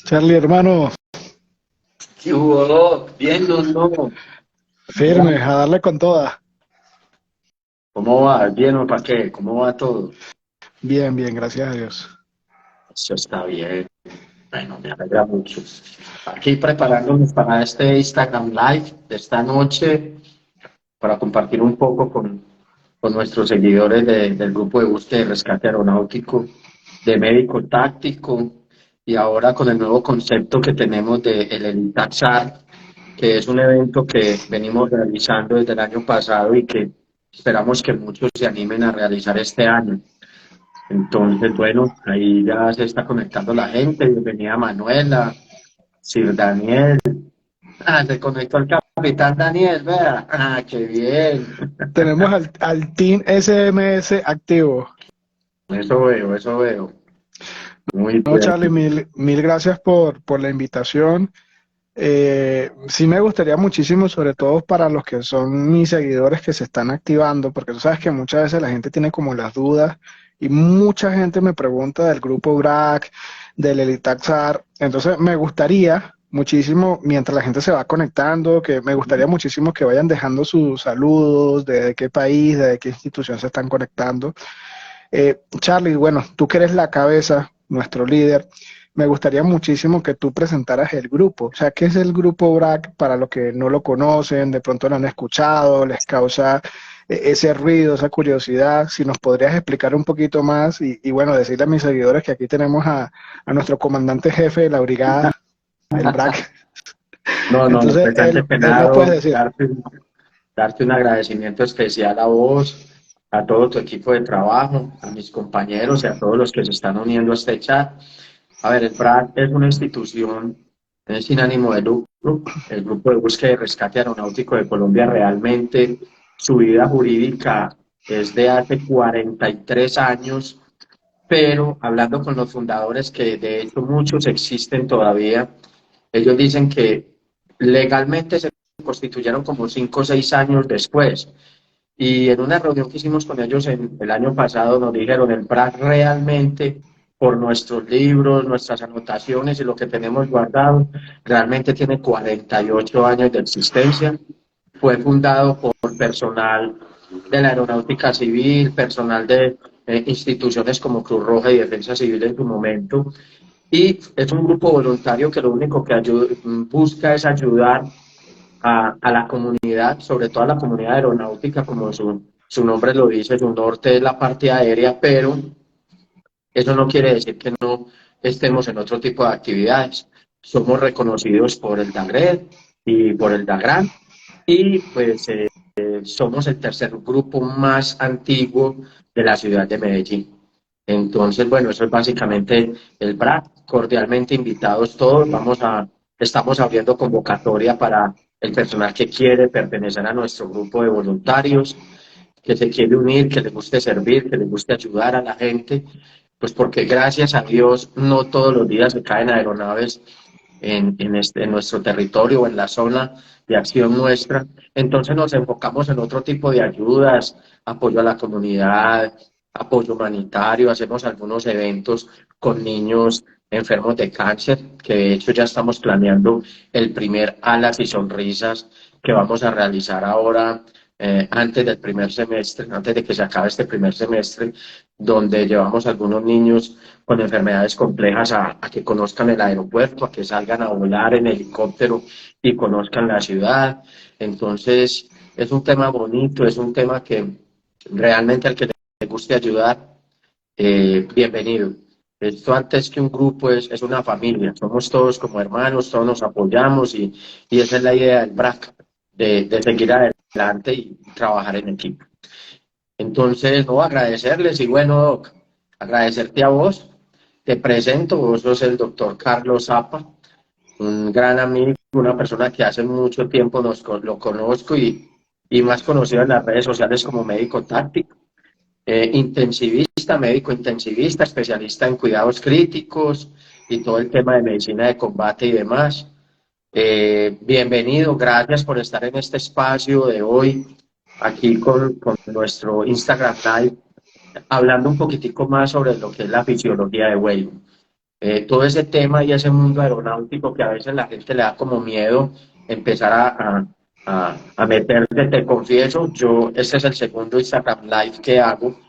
Charlie, hermano, ¿Qué hubo? Bien, no, no. ¿Cómo va? firme, a darle con toda. ¿Cómo va? ¿Bien o para qué? ¿Cómo va todo? Bien, bien, gracias a Dios. Eso está bien. Bueno, me alegra mucho. Aquí preparándonos para este Instagram Live de esta noche, para compartir un poco con nuestros seguidores del grupo de búsqueda y rescate aeronáutico, de médico táctico, y ahora con el nuevo concepto que tenemos de el ELITAXAR, que es un evento que venimos realizando desde el año pasado y que esperamos que muchos se animen a realizar este año. Entonces, bueno, ahí ya se está conectando la gente. Bienvenida Manuela, Sir Daniel. Ah, se conectó el capitán Daniel, vea. Ah, qué bien. Tenemos al Team SMS activo. Eso veo, eso veo. Muy No, bien. Charlie, mil gracias por la invitación. Sí me gustaría muchísimo, sobre todo para los que son mis seguidores que se están activando, porque tú sabes que muchas veces la gente tiene como las dudas y mucha gente me pregunta del grupo BRAC, del Elitaxar. Entonces me gustaría muchísimo, mientras la gente se va conectando, que me gustaría muchísimo que vayan dejando sus saludos, de qué país, de qué institución se están conectando. Charlie, bueno, tú que eres la cabeza, nuestro líder, me gustaría muchísimo que tú presentaras el grupo. O sea, ¿qué es el grupo BRAC para los que no lo conocen, de pronto lo han escuchado, les causa ese ruido, esa curiosidad? Si nos podrías explicar un poquito más y bueno, decirle a mis seguidores que aquí tenemos a nuestro comandante jefe de la brigada, el BRAC. No, no, Entonces, pues antes que él nos nada, puede decir. darte un agradecimiento especial a vos, a todo tu equipo de trabajo, a mis compañeros y a todos los que se están uniendo a este chat. A ver, el PRAC es una institución sin ánimo de lucro. El Grupo de Búsqueda y Rescate Aeronáutico de Colombia realmente su vida jurídica es de hace 43 años, pero hablando con los fundadores, que de hecho muchos existen todavía, ellos dicen que legalmente se constituyeron como 5 o 6 años después. Y en una reunión que hicimos con ellos el año pasado nos dijeron, el PRAC realmente, por nuestros libros, nuestras anotaciones y lo que tenemos guardado, realmente tiene 48 años de existencia. Fue fundado por personal de la Aeronáutica Civil, personal de instituciones como Cruz Roja y Defensa Civil en su momento, y es un grupo voluntario que lo único que busca es ayudar a la comunidad, sobre todo a la comunidad aeronáutica, como su nombre lo dice, su norte es la parte aérea, pero eso no quiere decir que no estemos en otro tipo de actividades. Somos reconocidos por el DAGRED y por el DAGRAN, y pues somos el tercer grupo más antiguo de la ciudad de Medellín. Entonces, bueno, eso es básicamente el BRAC. Cordialmente invitados todos. Estamos abriendo convocatoria para el personal que quiere pertenecer a nuestro grupo de voluntarios, que se quiere unir, que le guste servir, que le guste ayudar a la gente, pues porque gracias a Dios no todos los días se caen aeronaves en nuestro territorio o en la zona de acción nuestra. Entonces nos enfocamos en otro tipo de ayudas, apoyo a la comunidad, apoyo humanitario, hacemos algunos eventos con niños enfermos de cáncer, que de hecho ya estamos planeando el primer Alas y Sonrisas que vamos a realizar ahora antes del primer semestre, antes de que se acabe este primer semestre, donde llevamos a algunos niños con enfermedades complejas a que conozcan el aeropuerto, a que salgan a volar en helicóptero y conozcan la ciudad. Entonces, es un tema bonito, es un tema que realmente al que le guste ayudar, bienvenido. Esto antes que un grupo es una familia, somos todos como hermanos, todos nos apoyamos y esa es la idea del BRAC, de seguir adelante y trabajar en equipo. Entonces, no, agradecerles y bueno, Doc, agradecerte a vos. Te presento, vos sos el doctor Carlos Zapa, un gran amigo, una persona que hace mucho tiempo lo conozco y más conocido en las redes sociales como médico táctico, intensivista, médico intensivista, especialista en cuidados críticos y todo el tema de medicina de combate y demás. Bienvenido, gracias por estar en este espacio de hoy, aquí con nuestro Instagram Live, hablando un poquitico más sobre lo que es la fisiología de vuelo. todo ese tema y ese mundo aeronáutico que a veces la gente le da como miedo empezar a meterse. Te confieso, yo este es el segundo Instagram Live que hago.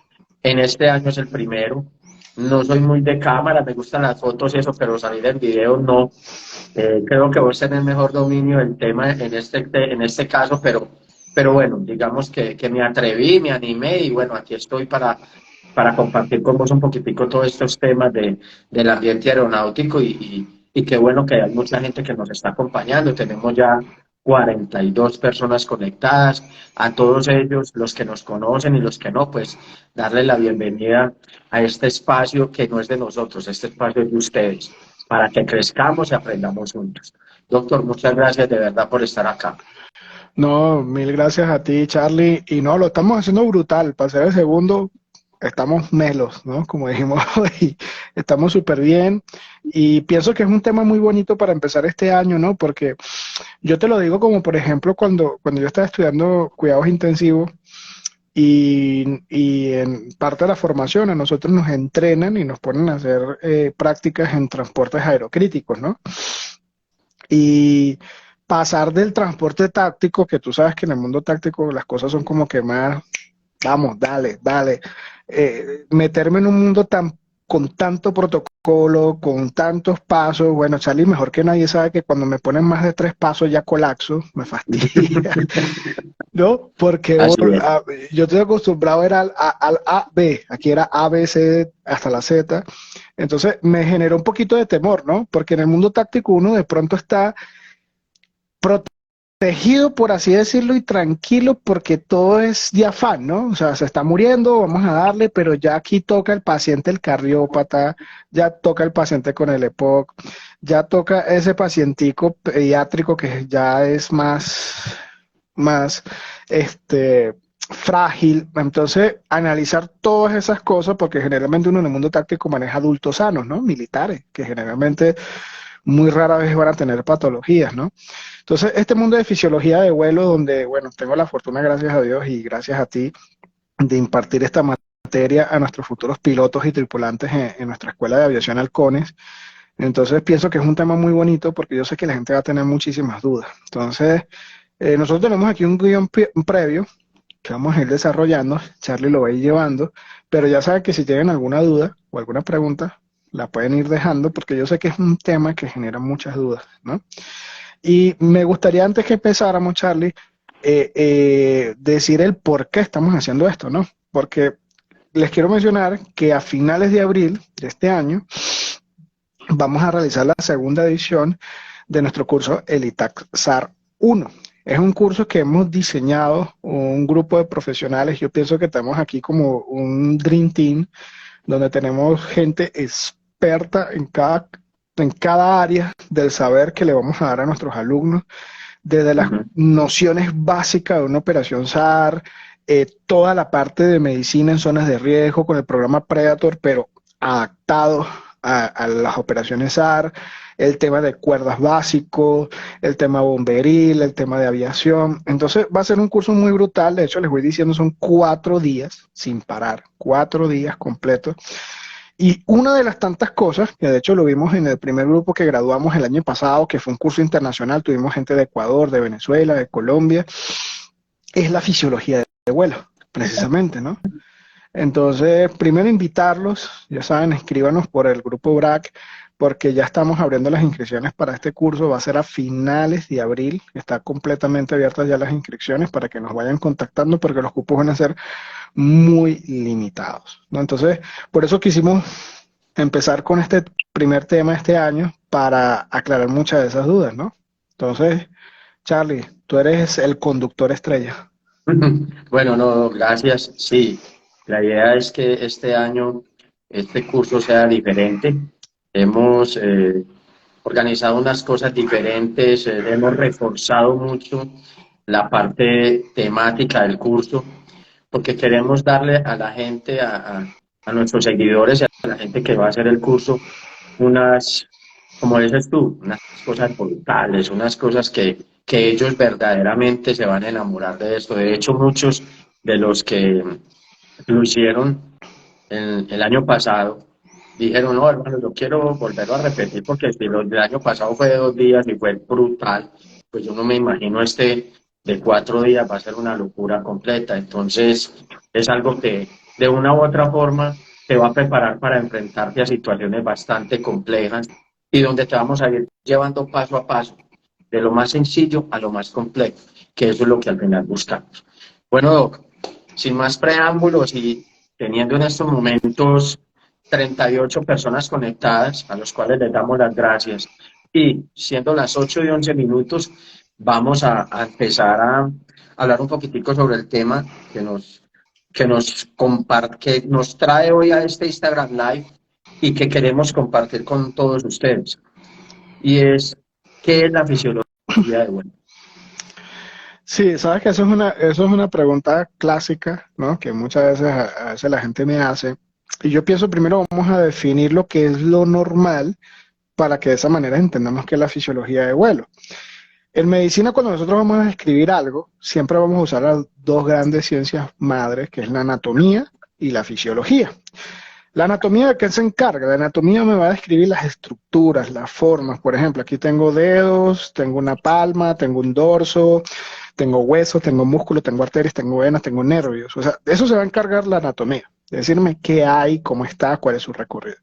En este año es el primero. No soy muy de cámara, me gustan las fotos y eso, pero salir en video no. Creo que vos tenés mejor dominio del tema en este caso, pero bueno, digamos que me atreví, me animé y bueno, aquí estoy para compartir con vos un poquitico todos estos temas del ambiente aeronáutico y qué bueno que hay mucha gente que nos está acompañando. Tenemos ya 42 personas conectadas. A todos ellos, los que nos conocen y los que no, pues darles la bienvenida a este espacio que no es de nosotros, este espacio es de ustedes, para que crezcamos y aprendamos juntos. Doctor, muchas gracias de verdad por estar acá. No, mil gracias a ti, Charlie. Y no, lo estamos haciendo brutal. Para ser el segundo, estamos melos, ¿no? Como dijimos hoy, estamos súper bien. Y pienso que es un tema muy bonito para empezar este año, ¿no? Porque yo te lo digo como, por ejemplo, cuando yo estaba estudiando cuidados intensivos y en parte de la formación a nosotros nos entrenan y nos ponen a hacer prácticas en transportes aerocríticos, ¿no? Y pasar del transporte táctico, que tú sabes que en el mundo táctico las cosas son como que más, vamos, dale, dale, meterme en un mundo con tanto protocolo, con tantos pasos, bueno, Charlie, mejor que nadie sabe que cuando me ponen más de 3 pasos ya colapso, me fastidia, ¿no? Porque Así es. yo estoy acostumbrado era al A, B, aquí era A, B, C, hasta la Z, entonces me generó un poquito de temor, ¿no? Porque en el mundo táctico uno de pronto está protegido, por así decirlo, y tranquilo porque todo es de afán, ¿no? O sea, se está muriendo, vamos a darle, pero ya aquí toca el paciente, el cardiópata, ya toca el paciente con el EPOC, ya toca ese pacientico pediátrico que ya es más, frágil. Entonces, analizar todas esas cosas, porque generalmente uno en el mundo táctico maneja adultos sanos, ¿no? Militares, que generalmente muy rara vez van a tener patologías, ¿no? Entonces, este mundo de fisiología de vuelo, donde, bueno, tengo la fortuna, gracias a Dios y gracias a ti, de impartir esta materia a nuestros futuros pilotos y tripulantes en nuestra escuela de aviación Halcones. Entonces, pienso que es un tema muy bonito porque yo sé que la gente va a tener muchísimas dudas. Entonces, nosotros tenemos aquí un guión previo que vamos a ir desarrollando, Charlie lo va a ir llevando, pero ya saben que si tienen alguna duda o alguna pregunta, la pueden ir dejando porque yo sé que es un tema que genera muchas dudas, ¿no? Y me gustaría antes que empezáramos, Charlie, decir el por qué estamos haciendo esto, ¿no? Porque les quiero mencionar que a finales de abril de este año vamos a realizar la segunda edición de nuestro curso el ITAC SAR 1. Es un curso que hemos diseñado un grupo de profesionales. Yo pienso que tenemos aquí como un Dream Team, donde tenemos gente experta en cada área del saber que le vamos a dar a nuestros alumnos, desde las Ujú. nociones básicas de una operación SAR, toda la parte de medicina en zonas de riesgo con el programa Predator, pero adaptado a las operaciones SAR, el tema de cuerdas básicos, el tema bomberil, el tema de aviación. Entonces va a ser un curso muy brutal. De hecho, les voy diciendo, son 4 días sin parar, 4 días completos. Y una de las tantas cosas, que de hecho lo vimos en el primer grupo que graduamos el año pasado, que fue un curso internacional, tuvimos gente de Ecuador, de Venezuela, de Colombia, es la fisiología de vuelo, precisamente, ¿no? Entonces, primero invitarlos, ya saben, escríbanos por el grupo BRAC, porque ya estamos abriendo las inscripciones para este curso, va a ser a finales de abril, está completamente abiertas ya las inscripciones para que nos vayan contactando, porque los cupos van a ser muy limitados, ¿no? Entonces, por eso quisimos empezar con este primer tema este año para aclarar muchas de esas dudas, ¿no? Entonces, Charlie, tú eres el conductor estrella. Bueno, no, gracias. Sí, la idea es que este año este curso sea diferente. Hemos organizado unas cosas diferentes, hemos reforzado mucho la parte temática del curso, porque queremos darle a la gente, a nuestros seguidores y a la gente que va a hacer el curso, unas, como dices tú, unas cosas brutales, unas cosas que ellos verdaderamente se van a enamorar de esto. De hecho, muchos de los que lo hicieron el año pasado, dijeron, no, hermano, yo quiero volverlo a repetir porque si lo del año pasado fue de 2 días y fue brutal, pues yo no me imagino este de 4 días, va a ser una locura completa. Entonces, es algo que de una u otra forma te va a preparar para enfrentarte a situaciones bastante complejas y donde te vamos a ir llevando paso a paso, de lo más sencillo a lo más complejo, que eso es lo que al final buscamos. Bueno, Doc, sin más preámbulos y teniendo en estos momentos 38 personas conectadas, a los cuales les damos las gracias. Y siendo las 8:11, vamos a empezar a hablar un poquitico sobre el tema que nos trae hoy a este Instagram Live y que queremos compartir con todos ustedes. Y es, ¿qué es la fisiología de vuelo? Sí, sabes que eso es una pregunta clásica, ¿no? Que muchas veces a veces la gente me hace. Y yo pienso primero vamos a definir lo que es lo normal para que de esa manera entendamos qué es la fisiología de vuelo. En medicina, cuando nosotros vamos a describir algo, siempre vamos a usar las dos grandes ciencias madres, que es la anatomía y la fisiología. La anatomía, ¿de qué se encarga? La anatomía me va a describir las estructuras, las formas. Por ejemplo, aquí tengo dedos, tengo una palma, tengo un dorso, tengo huesos, tengo músculos, tengo arterias, tengo venas, tengo nervios. O sea, de eso se va a encargar la anatomía, de decirme qué hay, cómo está, cuál es su recorrido.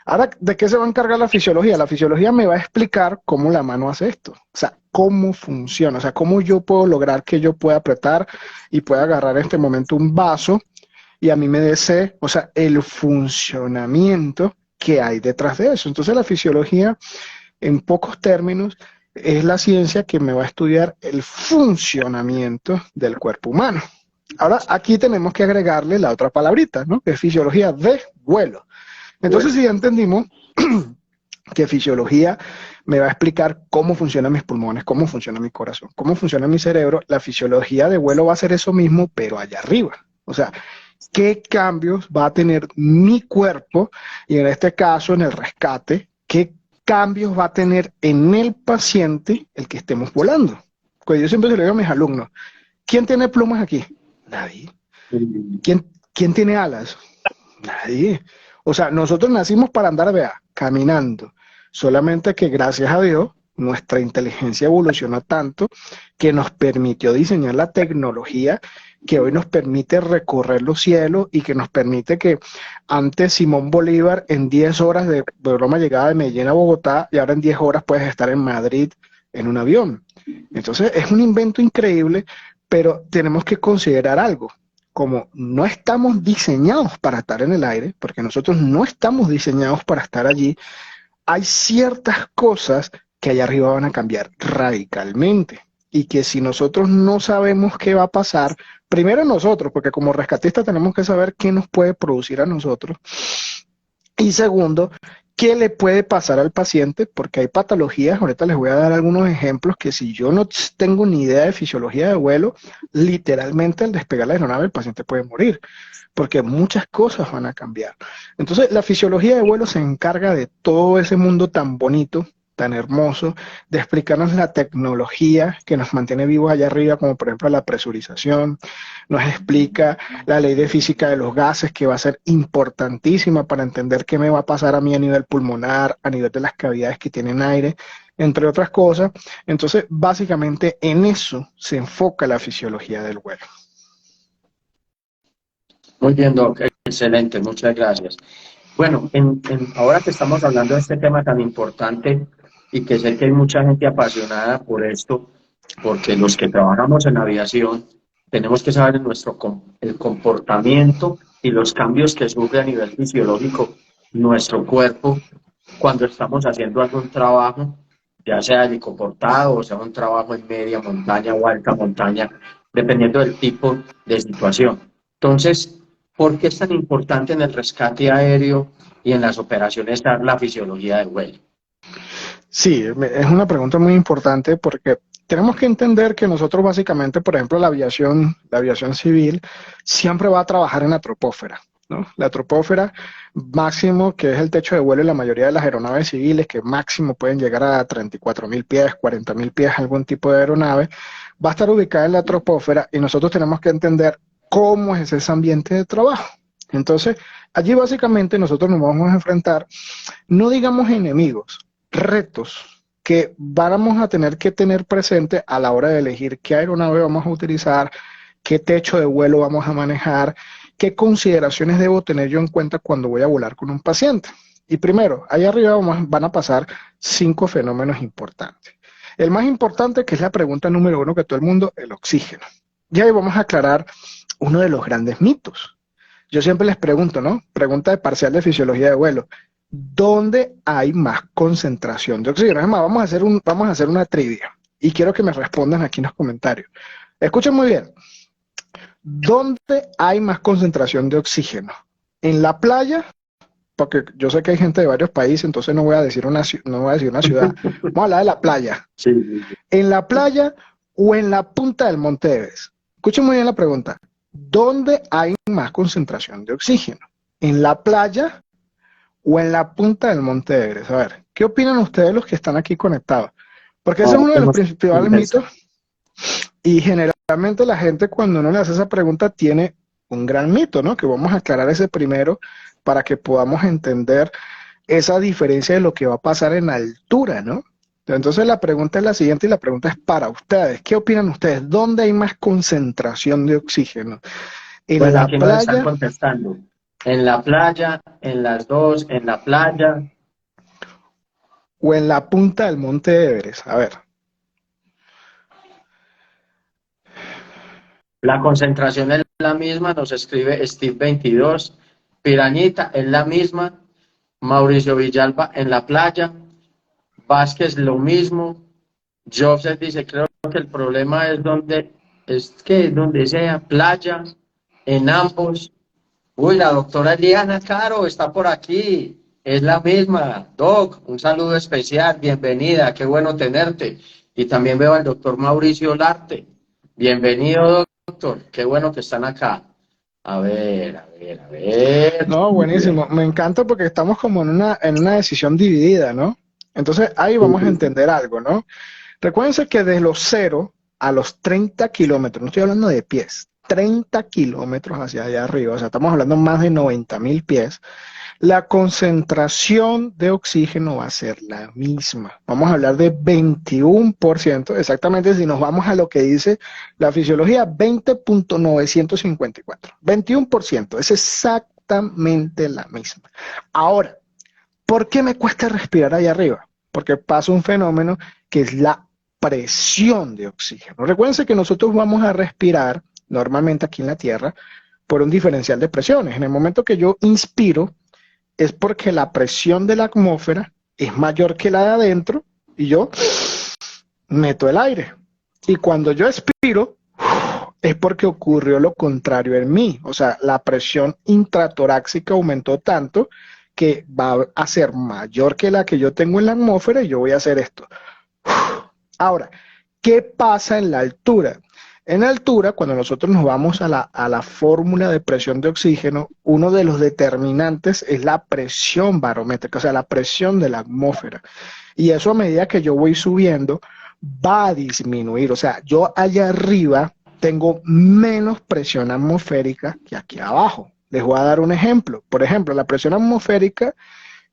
Ahora, ¿de qué se va a encargar la fisiología? La fisiología me va a explicar cómo la mano hace esto. O sea, cómo funciona, o sea, cómo yo puedo lograr que yo pueda apretar y pueda agarrar en este momento un vaso y a mí me desee, o sea, el funcionamiento que hay detrás de eso. Entonces la fisiología, en pocos términos, es la ciencia que me va a estudiar el funcionamiento del cuerpo humano. Ahora, aquí tenemos que agregarle la otra palabrita, ¿no? Que es fisiología de vuelo. Entonces, Bueno, si ya entendimos que fisiología me va a explicar cómo funcionan mis pulmones, cómo funciona mi corazón, cómo funciona mi cerebro, la fisiología de vuelo va a ser eso mismo, pero allá arriba. O sea, qué cambios va a tener mi cuerpo y en este caso en el rescate, qué cambios va a tener en el paciente el que estemos volando. Pues yo siempre se lo digo a mis alumnos, ¿quién tiene plumas aquí? Nadie. ¿Quién tiene alas? Nadie. O sea, nosotros nacimos para andar, vea, caminando. Solamente que gracias a Dios, nuestra inteligencia evolucionó tanto que nos permitió diseñar la tecnología que hoy nos permite recorrer los cielos y que nos permite que antes Simón Bolívar en 10 horas de broma llegaba de Medellín a Bogotá y ahora en 10 horas puedes estar en Madrid en un avión. Entonces es un invento increíble, pero tenemos que considerar algo como no estamos diseñados para estar en el aire, porque nosotros no estamos diseñados para estar allí, hay ciertas cosas que allá arriba van a cambiar radicalmente. Y que si nosotros no sabemos qué va a pasar, primero nosotros, porque como rescatistas tenemos que saber qué nos puede producir a nosotros. Y segundo, ¿qué le puede pasar al paciente? Porque hay patologías, ahorita les voy a dar algunos ejemplos que si yo no tengo ni idea de fisiología de vuelo, literalmente al despegar la aeronave el paciente puede morir, porque muchas cosas van a cambiar. Entonces, la fisiología de vuelo se encarga de todo ese mundo tan bonito, tan hermoso, de explicarnos la tecnología que nos mantiene vivos allá arriba, como por ejemplo la presurización, nos explica la ley de física de los gases, que va a ser importantísima para entender qué me va a pasar a mí a nivel pulmonar, a nivel de las cavidades que tienen aire, entre otras cosas. Entonces, básicamente en eso se enfoca la fisiología del vuelo. muy bien, Doc, excelente, muchas gracias. Bueno, ahora que estamos hablando de este tema tan importante y que sé que hay mucha gente apasionada por esto, porque los que trabajamos en aviación tenemos que saber el comportamiento y los cambios que sufre a nivel fisiológico nuestro cuerpo cuando estamos haciendo algún trabajo, ya sea helicoportado o sea un trabajo en media montaña o alta montaña, dependiendo del tipo de situación. Entonces, ¿por qué es tan importante en el rescate aéreo y en las operaciones dar la fisiología del vuelo? Sí, es una pregunta muy importante porque tenemos que entender que nosotros básicamente, por ejemplo, la aviación civil, siempre va a trabajar en la tropósfera, ¿no? La tropósfera máximo, que es el techo de vuelo de la mayoría de las aeronaves civiles, que máximo pueden llegar a 34.000 pies, 40.000 pies, algún tipo de aeronave, va a estar ubicada en la tropósfera y nosotros tenemos que entender cómo es ese ambiente de trabajo. Entonces, allí básicamente nosotros nos vamos a enfrentar, no digamos enemigos, retos que vamos a tener que tener presente a la hora de elegir qué aeronave vamos a utilizar, qué techo de vuelo vamos a manejar, qué consideraciones debo tener yo en cuenta cuando voy a volar con un paciente. Y primero, allá arriba van a pasar 5 fenómenos importantes. El más importante, que es la pregunta número 1 que todo el mundo, el oxígeno. Y ahí vamos a aclarar uno de los grandes mitos. Yo siempre les pregunto, ¿no? Pregunta de parcial de fisiología de vuelo. ¿Dónde hay más concentración de oxígeno? Es más, vamos a hacer una trivia y quiero que me respondan aquí en los comentarios. Escuchen muy bien. ¿Dónde hay más concentración de oxígeno? ¿En la playa? Porque yo sé que hay gente de varios países, entonces no voy a decir una ciudad. Vamos a hablar de la playa. Sí. ¿En la playa o en la punta del Monte Everest? Escuchen muy bien la pregunta. ¿Dónde hay más concentración de oxígeno? ¿En la playa o en la punta del Monte Everest? A ver, ¿qué opinan ustedes los que están aquí conectados? Porque ese es uno de los principales mitos y generalmente la gente cuando uno le hace esa pregunta tiene un gran mito, ¿no? Que vamos a aclarar ese primero para que podamos entender esa diferencia de lo que va a pasar en altura, ¿no? Entonces la pregunta es la siguiente y la pregunta es para ustedes. ¿Qué opinan ustedes? ¿Dónde hay más concentración de oxígeno? ¿En Pues la aquí nos están playa contestando. En la playa, en las dos, en la playa. o en la punta del Monte Everest? A ver. La concentración es la misma, nos escribe Steve 22. Pirañita es la misma. Mauricio Villalba en la playa. Vázquez lo mismo. Joseph dice, creo que el problema es donde sea playa, en ambos. Uy, la doctora Eliana Caro está por aquí. Es la misma. Doc, un saludo especial. Bienvenida. Qué bueno tenerte. Y también veo al doctor Mauricio Larte. Bienvenido, doctor. Qué bueno que están acá. A ver, a ver, a ver. No, buenísimo. Me encanta porque estamos como en una decisión dividida, ¿no? Entonces ahí vamos a entender algo, ¿no? Recuérdense que de los 0 a los 30 kilómetros, no estoy hablando de pies, 30 kilómetros hacia allá arriba, o sea, estamos hablando más de 90.000 pies, la concentración de oxígeno va a ser la misma. Vamos a hablar de 21%, exactamente si nos vamos a lo que dice la fisiología, 20.954. 21%, es exactamente la misma. Ahora, ¿por qué me cuesta respirar allá arriba? Porque pasa un fenómeno que es la presión de oxígeno. Recuérdense que nosotros vamos a respirar normalmente aquí en la Tierra por un diferencial de presiones. En el momento que yo inspiro, es porque la presión de la atmósfera es mayor que la de adentro y yo meto el aire. Y cuando yo expiro, es porque ocurrió lo contrario en mí. O sea, la presión intratorácica aumentó tanto que va a ser mayor que la que yo tengo en la atmósfera y yo voy a hacer esto. Ahora, ¿qué pasa en la altura? En altura, cuando nosotros nos vamos a la fórmula de presión de oxígeno, uno de los determinantes es la presión barométrica, o sea, la presión de la atmósfera. Y eso a medida que yo voy subiendo, va a disminuir. O sea, yo allá arriba tengo menos presión atmosférica que aquí abajo. Les voy a dar un ejemplo. Por ejemplo, la presión atmosférica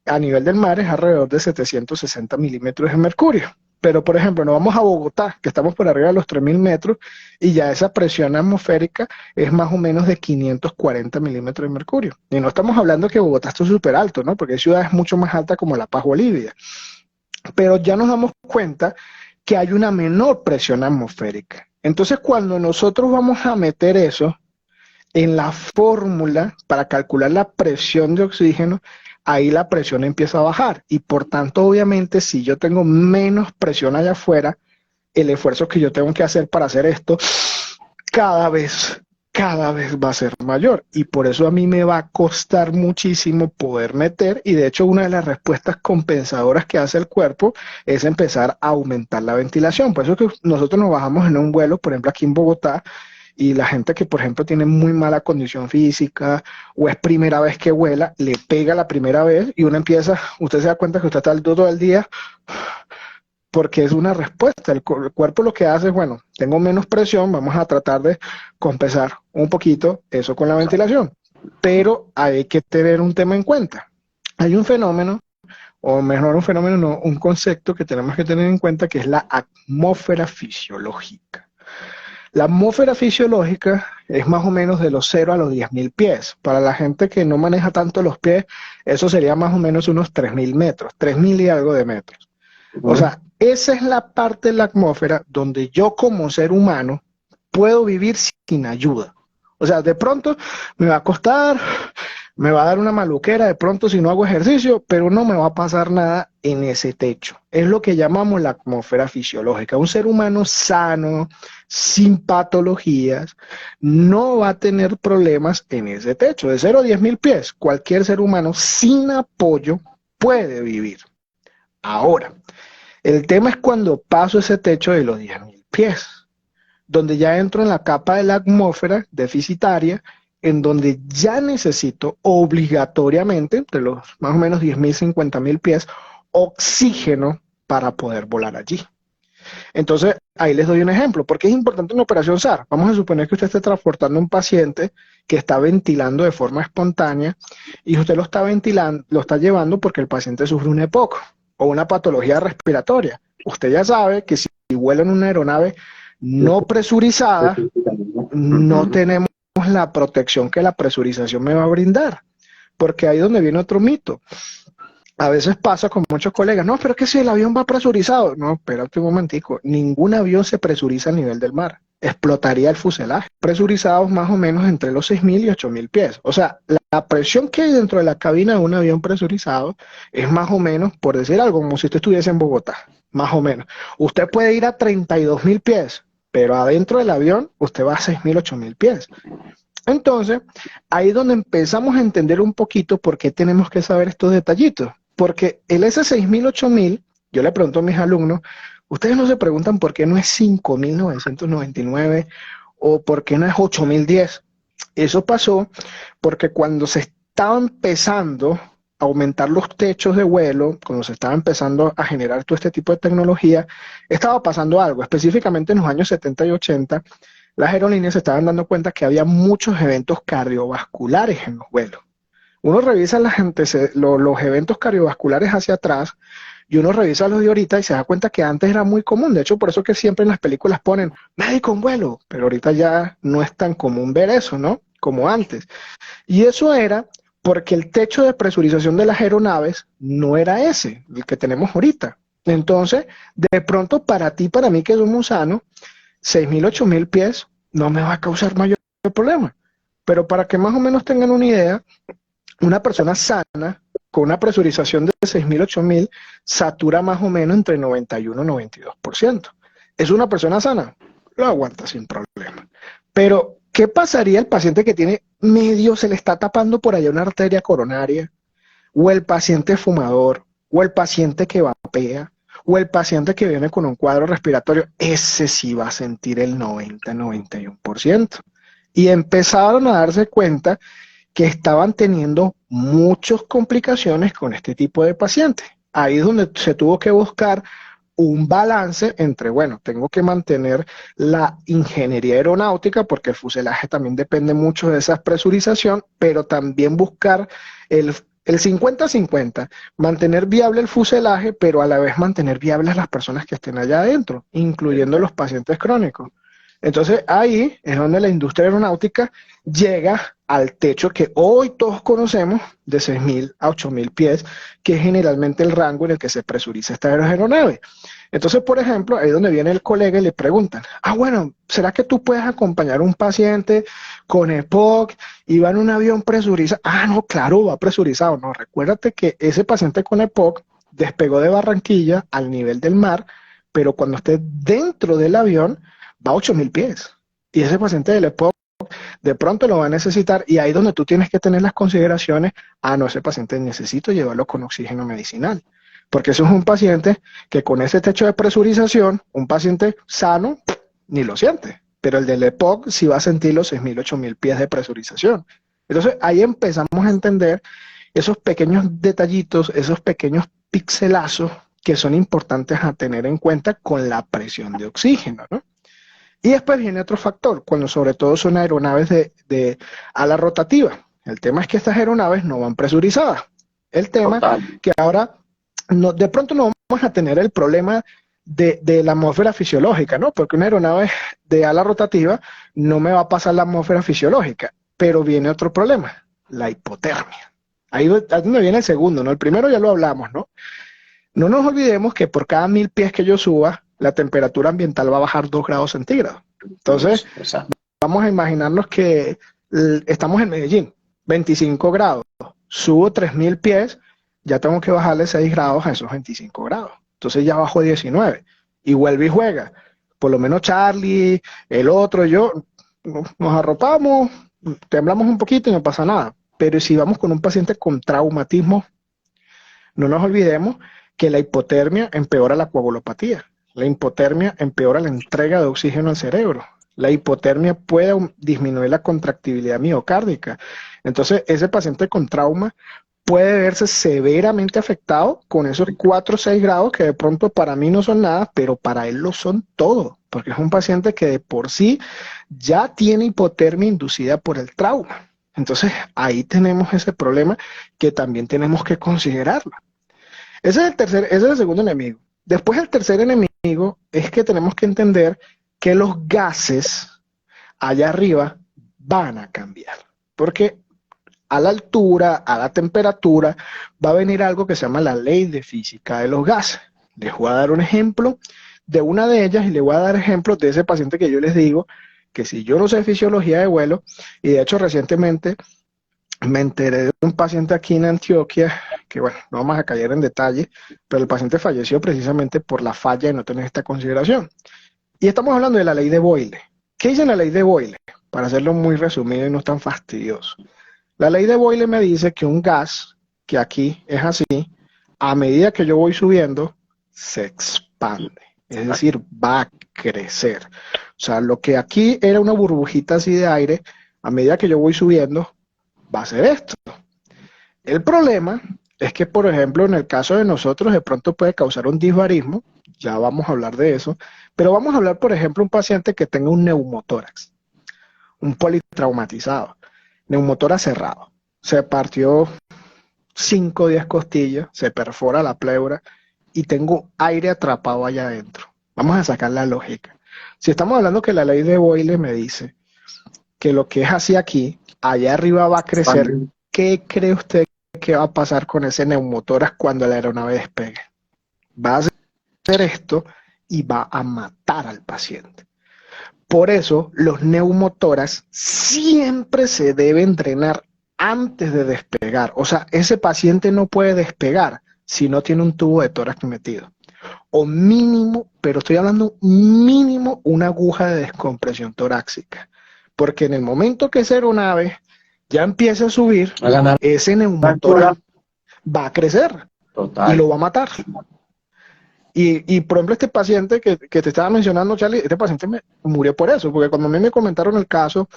a nivel del mar es alrededor de 760 milímetros de mercurio. Pero, por ejemplo, nos vamos a Bogotá, que estamos por arriba de los 3.000 metros, y ya esa presión atmosférica es más o menos de 540 milímetros de mercurio. Y no estamos hablando que Bogotá está súper alto, ¿no? Porque hay ciudades mucho más altas como La Paz, Bolivia. Pero ya nos damos cuenta que hay una menor presión atmosférica. Entonces, cuando nosotros vamos a meter eso en la fórmula para calcular la presión de oxígeno, ahí la presión empieza a bajar y por tanto obviamente si yo tengo menos presión allá afuera, el esfuerzo que yo tengo que hacer para hacer esto cada vez va a ser mayor y por eso a mí me va a costar muchísimo poder meter y de hecho una de las respuestas compensadoras que hace el cuerpo es empezar a aumentar la ventilación. Por eso es que nosotros nos bajamos en un vuelo, por ejemplo aquí en Bogotá, y la gente que, por ejemplo, tiene muy mala condición física o es primera vez que vuela, le pega la primera vez y uno empieza, usted se da cuenta que usted está todo el día porque es una respuesta. El cuerpo lo que hace es, bueno, tengo menos presión, vamos a tratar de compensar un poquito eso con la ventilación. pero hay que tener un tema en cuenta. Hay un fenómeno, o mejor un fenómeno, no, un concepto que tenemos que tener en cuenta que es la atmósfera fisiológica. La atmósfera fisiológica es más o menos de los 0 a los 10.000 pies. Para la gente que no maneja tanto los pies, eso sería más o menos unos 3.000 metros, 3.000 y algo de metros. O sea, esa es la parte de la atmósfera donde yo como ser humano puedo vivir sin ayuda. O sea, de pronto me va a costar, me va a dar una maluquera de pronto si no hago ejercicio, pero no me va a pasar nada en ese techo. Es lo que llamamos la atmósfera fisiológica. Un ser humano sano, sin patologías, no va a tener problemas en ese techo. De 0 a 10.000 pies, cualquier ser humano sin apoyo puede vivir. Ahora, el tema es cuando paso ese techo de los 10.000 pies, donde ya entro en la capa de la atmósfera deficitaria, en donde ya necesito obligatoriamente, entre los más o menos 10.000, 50.000 pies, oxígeno para poder volar allí. Entonces, ahí les doy un ejemplo, porque es importante una operación SAR. Vamos a suponer que usted esté transportando a un paciente que está ventilando de forma espontánea y usted lo está ventilando, lo está llevando porque el paciente sufre un EPOC o una patología respiratoria. Usted ya sabe que si vuela en una aeronave no presurizada, no tenemos la protección que la presurización me va a brindar, porque ahí es donde viene otro mito. A veces pasa con muchos colegas, no, pero es que si el avión va presurizado, no, espérate un momentico, ningún avión se presuriza a nivel del mar, explotaría el fuselaje, presurizados más o menos entre los 6.000 y 8.000 pies, o sea, la presión que hay dentro de la cabina de un avión presurizado es más o menos, por decir algo, como si usted estuviese en Bogotá, más o menos. Usted puede ir a 32.000 pies, pero adentro del avión usted va a 6.000, 8.000 pies. Entonces, ahí es donde empezamos a entender un poquito por qué tenemos que saber estos detallitos. Porque el S6000, 8000, yo le pregunto a mis alumnos, ustedes no se preguntan por qué no es 5999 o por qué no es 8010. Eso pasó porque cuando se estaba empezando a aumentar los techos de vuelo, cuando se estaba empezando a generar todo este tipo de tecnología, estaba pasando algo, específicamente en los años 70 y 80, las aerolíneas se estaban dando cuenta que había muchos eventos cardiovasculares en los vuelos. Uno revisa los eventos cardiovasculares hacia atrás y uno revisa los de ahorita y se da cuenta que antes era muy común. De hecho, por eso que siempre en las películas ponen médico en vuelo, pero ahorita ya no es tan común ver eso, ¿no? Como antes. Y eso era porque el techo de presurización de las aeronaves no era ese, el que tenemos ahorita. Entonces, de pronto para ti, para mí que es un gusano, 6.000, 8.000 pies no me va a causar mayor problema. Pero para que más o menos tengan una idea, una persona sana con una presurización de 6.000, 8.000 satura más o menos entre 91 y 92%. ¿Es una persona sana? Lo aguanta sin problema. Pero, ¿qué pasaría el paciente que tiene medio, se le está tapando por allá una arteria coronaria? O el paciente fumador, o el paciente que vapea, o el paciente que viene con un cuadro respiratorio. Ese sí va a sentir el 90-91%. Y empezaron a darse cuenta que estaban teniendo muchas complicaciones con este tipo de pacientes. Ahí es donde se tuvo que buscar un balance entre, bueno, tengo que mantener la ingeniería aeronáutica porque el fuselaje también depende mucho de esa presurización, pero también buscar el 50-50, mantener viable el fuselaje, pero a la vez mantener viables las personas que estén allá adentro, incluyendo los pacientes crónicos. Entonces ahí es donde la industria aeronáutica llega al techo que hoy todos conocemos de 6.000 a 8.000 pies, que es generalmente el rango en el que se presuriza esta aeronave. Entonces, por ejemplo, ahí es donde viene el colega y le preguntan, bueno, ¿será que tú puedes acompañar a un paciente con EPOC y va en un avión presurizado? No, claro, va presurizado. No, recuérdate que ese paciente con EPOC despegó de Barranquilla al nivel del mar, pero cuando esté dentro del avión va a 8.000 pies. Y ese paciente del EPOC de pronto lo va a necesitar y ahí es donde tú tienes que tener las consideraciones, no, ese paciente necesito llevarlo con oxígeno medicinal, porque eso es un paciente que con ese techo de presurización, un paciente sano, ni lo siente, pero el del EPOC sí va a sentir los 6.000, 8.000 pies de presurización. Entonces ahí empezamos a entender esos pequeños detallitos, esos pequeños pixelazos que son importantes a tener en cuenta con la presión de oxígeno, ¿no? Y después viene otro factor, cuando sobre todo son aeronaves de ala rotativa. El tema es que estas aeronaves no van presurizadas. El tema Total. que ahora no, de pronto no vamos a tener el problema de la atmósfera fisiológica, ¿no? Porque una aeronave de ala rotativa no me va a pasar la atmósfera fisiológica, pero viene otro problema, la hipotermia. Ahí donde viene el segundo, ¿no? El primero ya lo hablamos, ¿no? No nos olvidemos que por cada 1000 pies que yo suba, la temperatura ambiental va a bajar 2 grados centígrados. Entonces, Exacto. vamos a imaginarnos que estamos en Medellín, 25 grados, subo 3000 pies, ya tengo que bajarle 6 grados a esos 25 grados. Entonces ya bajo 19 y vuelve y juega. Por lo menos Charlie, el otro, yo, nos arropamos, temblamos un poquito y no pasa nada. Pero si vamos con un paciente con traumatismo, no nos olvidemos que la hipotermia empeora la coagulopatía. La hipotermia empeora la entrega de oxígeno al cerebro. La hipotermia puede disminuir la contractibilidad miocárdica. Entonces, ese paciente con trauma puede verse severamente afectado con esos 4 o 6 grados que de pronto para mí no son nada, pero para él lo son todo, porque es un paciente que de por sí ya tiene hipotermia inducida por el trauma. Entonces, ahí tenemos ese problema que también tenemos que considerarlo. Ese es el segundo enemigo. Después el tercer enemigo es que tenemos que entender que los gases allá arriba van a cambiar. Porque a la altura, a la temperatura, va a venir algo que se llama la ley de física de los gases. Les voy a dar un ejemplo de una de ellas y les voy a dar ejemplos de ese paciente que yo les digo que si yo no sé fisiología de vuelo, y de hecho recientemente me enteré de un paciente aquí en Antioquia, que bueno, no vamos a caer en detalle, pero el paciente falleció precisamente por la falla de no tener esta consideración. Y estamos hablando de la ley de Boyle. ¿Qué dice la ley de Boyle? Para hacerlo muy resumido y no tan fastidioso. La ley de Boyle me dice que un gas, que aquí es así, a medida que yo voy subiendo, se expande. Es decir, va a crecer. O sea, lo que aquí era una burbujita así de aire, a medida que yo voy subiendo, va a ser esto. El problema es que, por ejemplo, en el caso de nosotros, de pronto puede causar un disbarismo, ya vamos a hablar de eso, pero vamos a hablar, por ejemplo, un paciente que tenga un neumotórax, un politraumatizado, neumotórax cerrado, se partió 5 o 10 costillas, se perfora la pleura y tengo aire atrapado allá adentro. Vamos a sacar la lógica. Si estamos hablando que la ley de Boyle me dice que lo que es así aquí, allá arriba va a crecer, ¿qué cree usted que va a pasar con ese neumotórax cuando la aeronave despegue? Va a hacer esto y va a matar al paciente. Por eso, los neumotórax siempre se deben drenar antes de despegar. O sea, ese paciente no puede despegar si no tiene un tubo de tórax metido. O mínimo, pero estoy hablando mínimo, una aguja de descompresión torácica. Porque en el momento que esa aeronave ya empiece a subir, ese neumotórax va a crecer. Total. Y lo va a matar. Y por ejemplo, este paciente que te estaba mencionando, Charlie, este paciente murió por eso, porque cuando a mí me comentaron el caso,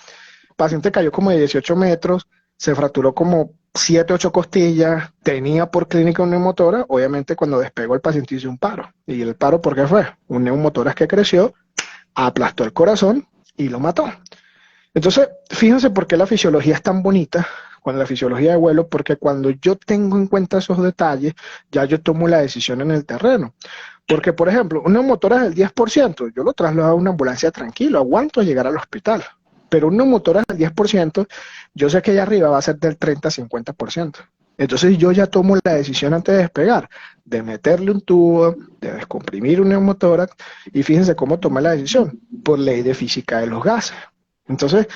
el paciente cayó como de 18 metros, se fracturó como 7, 8 costillas, tenía por clínica un neumotórax, obviamente cuando despegó el paciente hizo un paro. ¿Y el paro por qué fue? Un neumotórax que creció, aplastó el corazón y lo mató. Entonces, fíjense por qué la fisiología es tan bonita, cuando la fisiología de vuelo, porque cuando yo tengo en cuenta esos detalles, ya yo tomo la decisión en el terreno. Porque, por ejemplo, un neumotórax del 10%, yo lo traslado a una ambulancia tranquilo, aguanto llegar al hospital. Pero un neumotórax del 10%, yo sé que allá arriba va a ser del 30-50%. Entonces yo ya tomo la decisión antes de despegar, de meterle un tubo, de descomprimir un neumotórax, y fíjense cómo tomé la decisión, por ley de física de los gases. Entonces,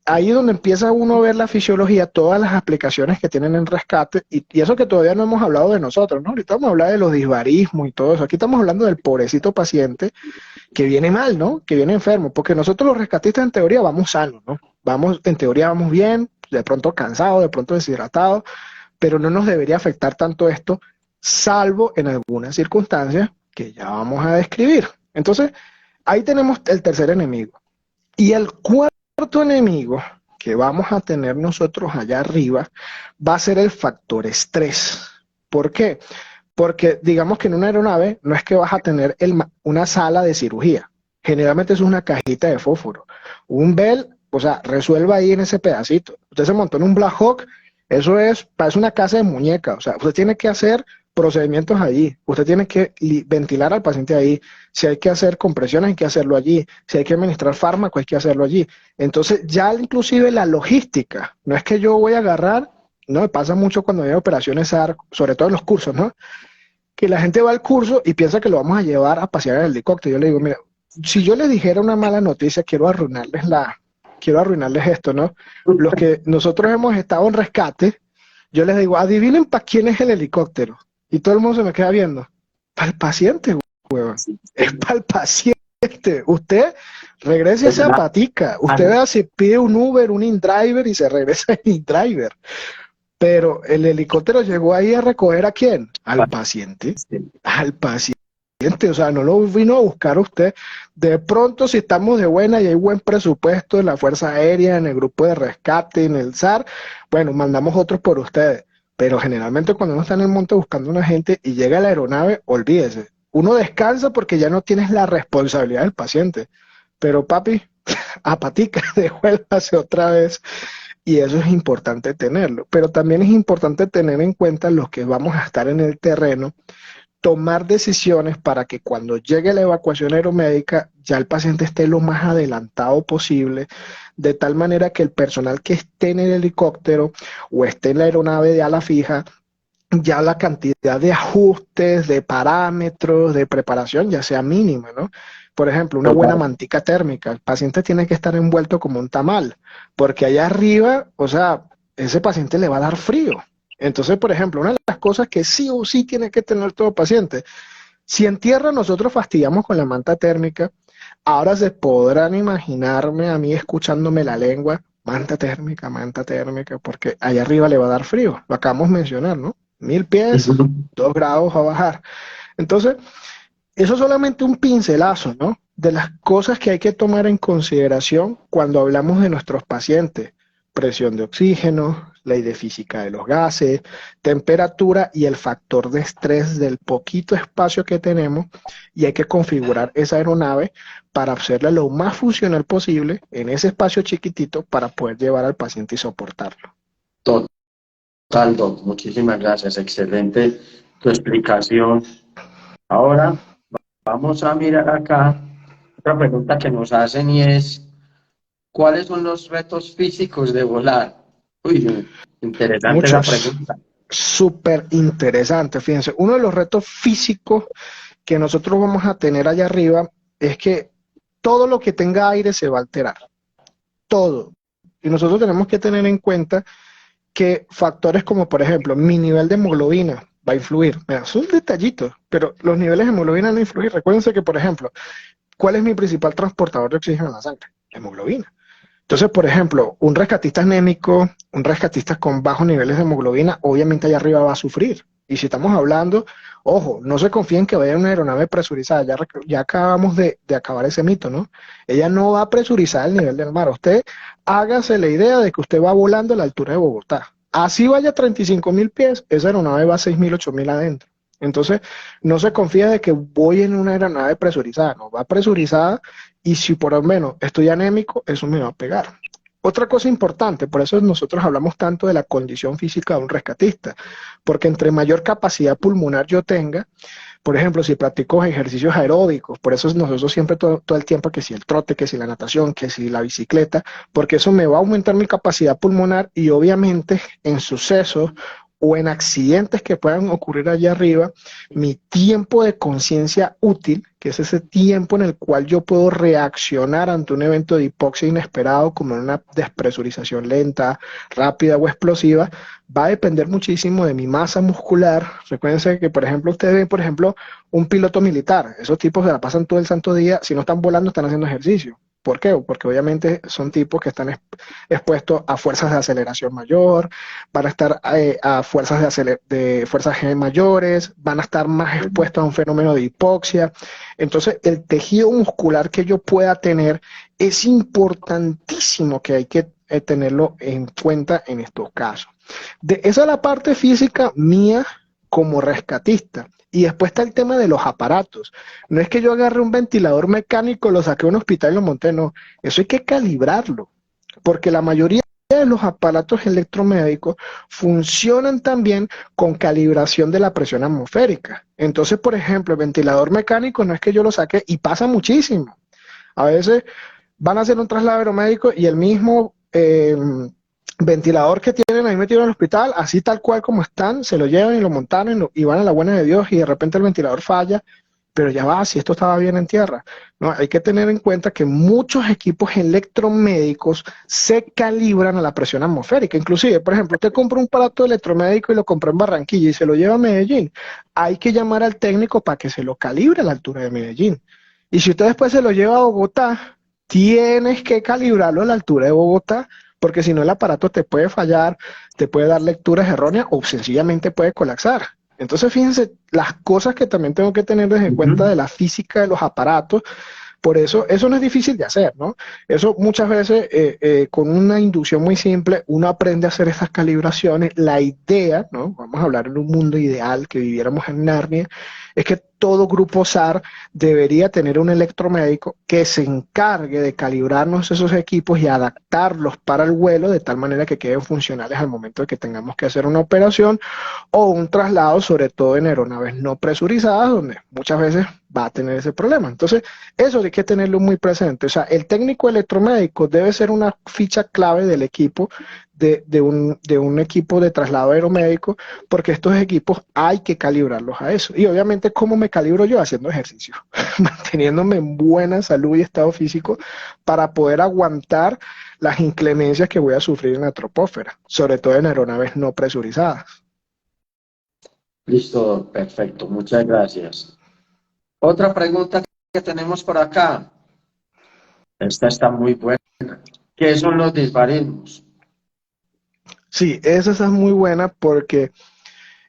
ahí es donde empieza uno a ver la fisiología, todas las aplicaciones que tienen en rescate, y eso que todavía no hemos hablado de nosotros, ¿no? Ahorita vamos a hablar de los disbarismos y todo eso. Aquí estamos hablando del pobrecito paciente que viene mal, ¿no? Que viene enfermo, porque nosotros los rescatistas en teoría vamos sanos, ¿no? En teoría vamos bien, de pronto cansados, de pronto deshidratados, pero no nos debería afectar tanto esto, salvo en algunas circunstancias que ya vamos a describir. Entonces, ahí tenemos el tercer enemigo. Y el cuarto enemigo que vamos a tener nosotros allá arriba va a ser el factor estrés. ¿Por qué? Porque digamos que en una aeronave no es que vas a tener una sala de cirugía. Generalmente es una cajita de fósforo. Un Bell o sea, resuelva ahí en ese pedacito. Usted se montó en un Black Hawk, eso es, parece una casa de muñeca, o sea, usted tiene que hacer procedimientos allí, usted tiene que ventilar al paciente ahí, si hay que hacer compresiones hay que hacerlo allí, si hay que administrar fármaco hay que hacerlo allí. Entonces ya inclusive la logística, no es que yo voy a agarrar, no me pasa mucho cuando hay operaciones SAR, sobre todo en los cursos, ¿no? Que la gente va al curso y piensa que lo vamos a llevar a pasear en el helicóptero. Yo le digo, mira, si yo les dijera una mala noticia, quiero arruinarles esto, ¿no? Los que nosotros hemos estado en rescate, yo les digo, adivinen para quién es el helicóptero. Y todo el mundo se me queda viendo. Para el paciente, huevón. Es para el paciente. Usted regrese a Pues esa patica. Usted vea si pide un Uber, un InDriver y se regresa en InDriver. Pero el helicóptero llegó ahí a recoger ¿a quién? Al paciente. Al paciente. O sea, no lo vino a buscar usted. De pronto, si estamos de buena y hay buen presupuesto en la Fuerza Aérea, en el grupo de rescate, en el SAR, bueno, mandamos otros por ustedes. Pero generalmente cuando uno está en el monte buscando una gente y llega a la aeronave, olvídese. Uno descansa porque ya no tienes la responsabilidad del paciente. Pero papi, apatica, devuélvase otra vez. Y eso es importante tenerlo. Pero también es importante tener en cuenta los que vamos a estar en el terreno, tomar decisiones para que cuando llegue la evacuación aeromédica ya el paciente esté lo más adelantado posible, de tal manera que el personal que esté en el helicóptero o esté en la aeronave de ala fija, ya la cantidad de ajustes, de parámetros, de preparación ya sea mínima, ¿no? Por ejemplo, una buena mantica térmica. El paciente tiene que estar envuelto como un tamal, porque allá arriba, o sea, ese paciente le va a dar frío. Entonces, por ejemplo, una de las cosas que sí o sí tiene que tener todo paciente, si en tierra nosotros fastidiamos con la manta térmica, ahora se podrán imaginarme a mí escuchándome la lengua, manta térmica, porque allá arriba le va a dar frío. Lo acabamos de mencionar, ¿no? 1000 pies, 2 grados a bajar. Entonces, eso es solamente un pincelazo, ¿no? De las cosas que hay que tomar en consideración cuando hablamos de nuestros pacientes. Presión de oxígeno, ley de física de los gases, temperatura y el factor de estrés del poquito espacio que tenemos, y hay que configurar esa aeronave para hacerla lo más funcional posible en ese espacio chiquitito para poder llevar al paciente y soportarlo. Total, Doc, muchísimas gracias. Excelente tu explicación. Ahora vamos a mirar acá otra pregunta que nos hacen y es, ¿cuáles son los retos físicos de volar? Uy, interesante esa Muchos, pregunta. súper interesante. Fíjense, uno de los retos físicos que nosotros vamos a tener allá arriba es que todo lo que tenga aire se va a alterar, todo. Y nosotros tenemos que tener en cuenta que factores como, por ejemplo, mi nivel de hemoglobina va a influir. Mira, son detallitos, pero los niveles de hemoglobina van a influir. Recuérdense que, por ejemplo, ¿cuál es mi principal transportador de oxígeno en la sangre? La hemoglobina. Entonces, por ejemplo, un rescatista anémico, un rescatista con bajos niveles de hemoglobina, obviamente allá arriba va a sufrir. Y si estamos hablando, ojo, no se confíen que vaya una aeronave presurizada, ya acabamos de acabar ese mito, ¿no? Ella no va a presurizar el nivel del mar. Usted hágase la idea de que usted va volando a la altura de Bogotá. Así vaya a 35.000 pies, esa aeronave va a 6.000, 8.000 adentro. Entonces, no se confía de que voy en una aeronave presurizada, no, va presurizada, y si por lo menos estoy anémico, eso me va a pegar. Otra cosa importante, por eso nosotros hablamos tanto de la condición física de un rescatista, porque entre mayor capacidad pulmonar yo tenga, por ejemplo, si practico ejercicios aeróbicos, por eso nosotros siempre todo el tiempo, que si el trote, que si la natación, que si la bicicleta, porque eso me va a aumentar mi capacidad pulmonar, y obviamente en sucesos o en accidentes que puedan ocurrir allá arriba, mi tiempo de conciencia útil, que es ese tiempo en el cual yo puedo reaccionar ante un evento de hipoxia inesperado, como una despresurización lenta, rápida o explosiva, va a depender muchísimo de mi masa muscular. Recuérdense que, por ejemplo, ustedes ven, por ejemplo, un piloto militar. Esos tipos se la pasan todo el santo día, si no están volando, están haciendo ejercicio. ¿Por qué? Porque obviamente son tipos que están expuestos a fuerzas de aceleración mayor, van a estar a fuerzas de fuerzas G mayores, van a estar más expuestos a un fenómeno de hipoxia. Entonces, el tejido muscular que yo pueda tener es importantísimo, que hay que tenerlo en cuenta en estos casos. Esa es la parte física mía como rescatista. Y después está el tema de los aparatos. No es que yo agarre un ventilador mecánico, lo saqué a un hospital y lo monté, no. Eso hay que calibrarlo. porque la mayoría de los aparatos electromédicos funcionan también con calibración de la presión atmosférica. Entonces, por ejemplo, el ventilador mecánico no es que yo lo saque y pasa muchísimo. A veces van a hacer un traslado aeromédico y el mismo ventilador que tienen ahí metido en el hospital, así tal cual como están, se lo llevan y lo montaron y van a la buena de Dios y de repente el ventilador falla, pero ya va, si esto estaba bien en tierra. No, hay que tener en cuenta que muchos equipos electromédicos se calibran a la presión atmosférica. Inclusive, por ejemplo, usted compra un aparato electromédico y lo compró en Barranquilla y se lo lleva a Medellín. Hay que llamar al técnico para que se lo calibre a la altura de Medellín. Y si usted después se lo lleva a Bogotá, tienes que calibrarlo a la altura de Bogotá, porque si no el aparato te puede fallar, te puede dar lecturas erróneas o sencillamente puede colapsar. Entonces, fíjense las cosas que también tengo que tener en cuenta de la física de los aparatos. Por eso no es difícil de hacer, ¿no? Eso muchas veces con una inducción muy simple uno aprende a hacer estas calibraciones. La idea, ¿no? Vamos a hablar en un mundo ideal, que viviéramos en Narnia, es que todo grupo SAR debería tener un electromédico que se encargue de calibrarnos esos equipos y adaptarlos para el vuelo de tal manera que queden funcionales al momento de que tengamos que hacer una operación o un traslado, sobre todo en aeronaves no presurizadas, donde muchas veces va a tener ese problema. Entonces, eso hay que tenerlo muy presente. O sea, el técnico electromédico debe ser una ficha clave del equipo, de un equipo de traslado aeromédico, porque estos equipos hay que calibrarlos a eso. Y obviamente, ¿cómo me calibro yo? Haciendo ejercicio, manteniéndome en buena salud y estado físico para poder aguantar las inclemencias que voy a sufrir en la troposfera, sobre todo en aeronaves no presurizadas. Listo, perfecto, muchas gracias. Otra pregunta que tenemos por acá. Esta está muy buena. ¿Qué son los disbarismos? Sí, esa es muy buena porque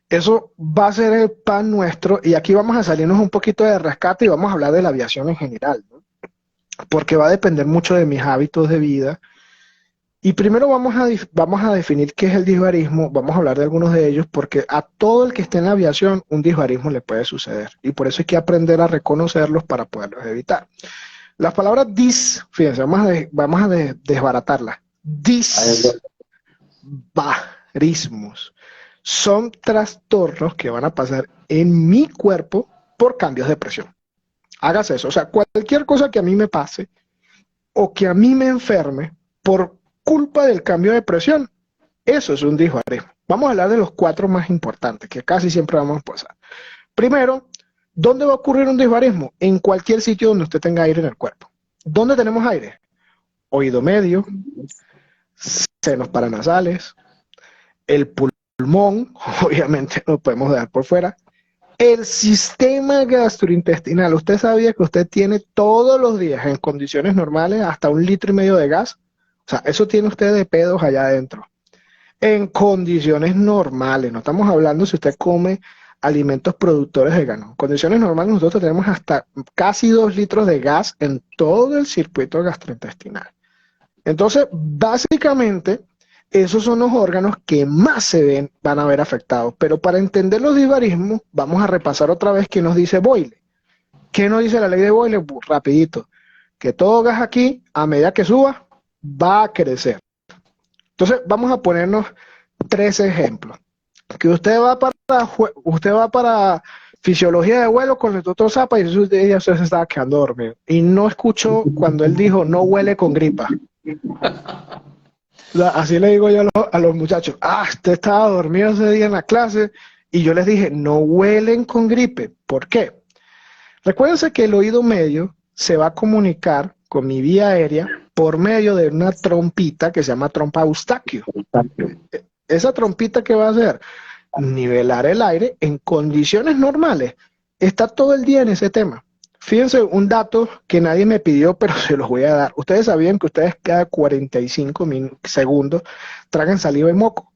eso va a ser el pan nuestro y aquí vamos a salirnos un poquito de rescate y vamos a hablar de la aviación en general, ¿no? Porque va a depender mucho de mis hábitos de vida. Y primero vamos a definir qué es el disbarismo, vamos a hablar de algunos de ellos, porque a todo el que esté en la aviación un disbarismo le puede suceder. Y por eso hay que aprender a reconocerlos para poderlos evitar. Las palabras fíjense, vamos a desbaratarlas. Disbarismos son trastornos que van a pasar en mi cuerpo por cambios de presión. Hágase eso. O sea, cualquier cosa que a mí me pase o que a mí me enferme por culpa del cambio de presión, eso es un disbarismo. Vamos a hablar de los 4 más importantes, que casi siempre vamos a pasar. Primero, ¿dónde va a ocurrir un disbarismo? En cualquier sitio donde usted tenga aire en el cuerpo. ¿Dónde tenemos aire? Oído medio, senos paranasales, el pulmón, obviamente no podemos dar por fuera, el sistema gastrointestinal. ¿Usted sabía que usted tiene todos los días en condiciones normales hasta 1,5 litros de gas? O sea, eso tiene usted de pedos allá adentro. En condiciones normales, no estamos hablando si usted come alimentos productores de gas. En condiciones normales nosotros tenemos hasta casi 2 litros de gas en todo el circuito gastrointestinal. Entonces, básicamente, esos son los órganos que más van a ver afectados. Pero para entender los disbarismos, vamos a repasar otra vez qué nos dice Boyle. ¿Qué nos dice la ley de Boyle? Rapidito. Que todo gas aquí, a medida que suba, va a crecer. Entonces, vamos a ponernos 3 ejemplos. Que usted va para fisiología de vuelo con el doctor Zapa y usted se estaba quedando dormido. Y no escuchó cuando él dijo, no huele con gripa. Así le digo yo a los muchachos, usted estaba dormido ese día en la clase y yo les dije, no huelen con gripe. ¿Por qué? Recuérdense que el oído medio se va a comunicar con mi vía aérea por medio de una trompita que se llama trompa Eustaquio. Esa trompita, ¿qué va a hacer? Nivelar el aire en condiciones normales. Está todo el día en ese tema. Fíjense un dato que nadie me pidió, pero se los voy a dar. Ustedes sabían que ustedes cada 45 segundos tragan saliva y moco.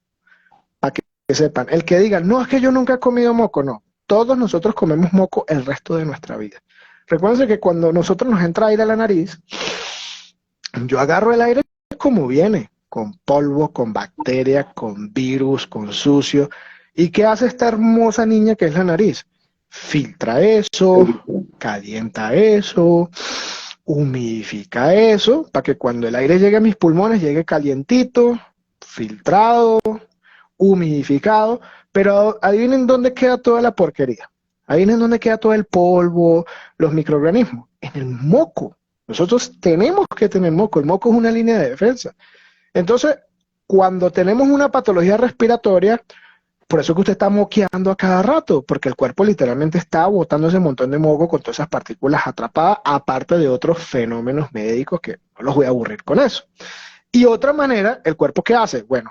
Para que sepan. El que diga, no, es que yo nunca he comido moco, no. Todos nosotros comemos moco el resto de nuestra vida. Recuerden que cuando nosotros nos entra aire a la nariz, yo agarro el aire como viene, con polvo, con bacterias, con virus, con sucio. ¿Y qué hace esta hermosa niña que es la nariz? Filtra eso, calienta eso, humidifica eso para que cuando el aire llegue a mis pulmones llegue calientito, filtrado, humidificado, pero adivinen dónde queda toda la porquería. Adivinen dónde queda todo el polvo, los microorganismos, en el moco. Nosotros tenemos que tener moco, el moco es una línea de defensa. Entonces, cuando tenemos una patología respiratoria, por eso es que usted está moqueando a cada rato, porque el cuerpo literalmente está botando ese montón de moco con todas esas partículas atrapadas, aparte de otros fenómenos médicos que no los voy a aburrir con eso. Y otra manera, el cuerpo ¿qué hace? Bueno,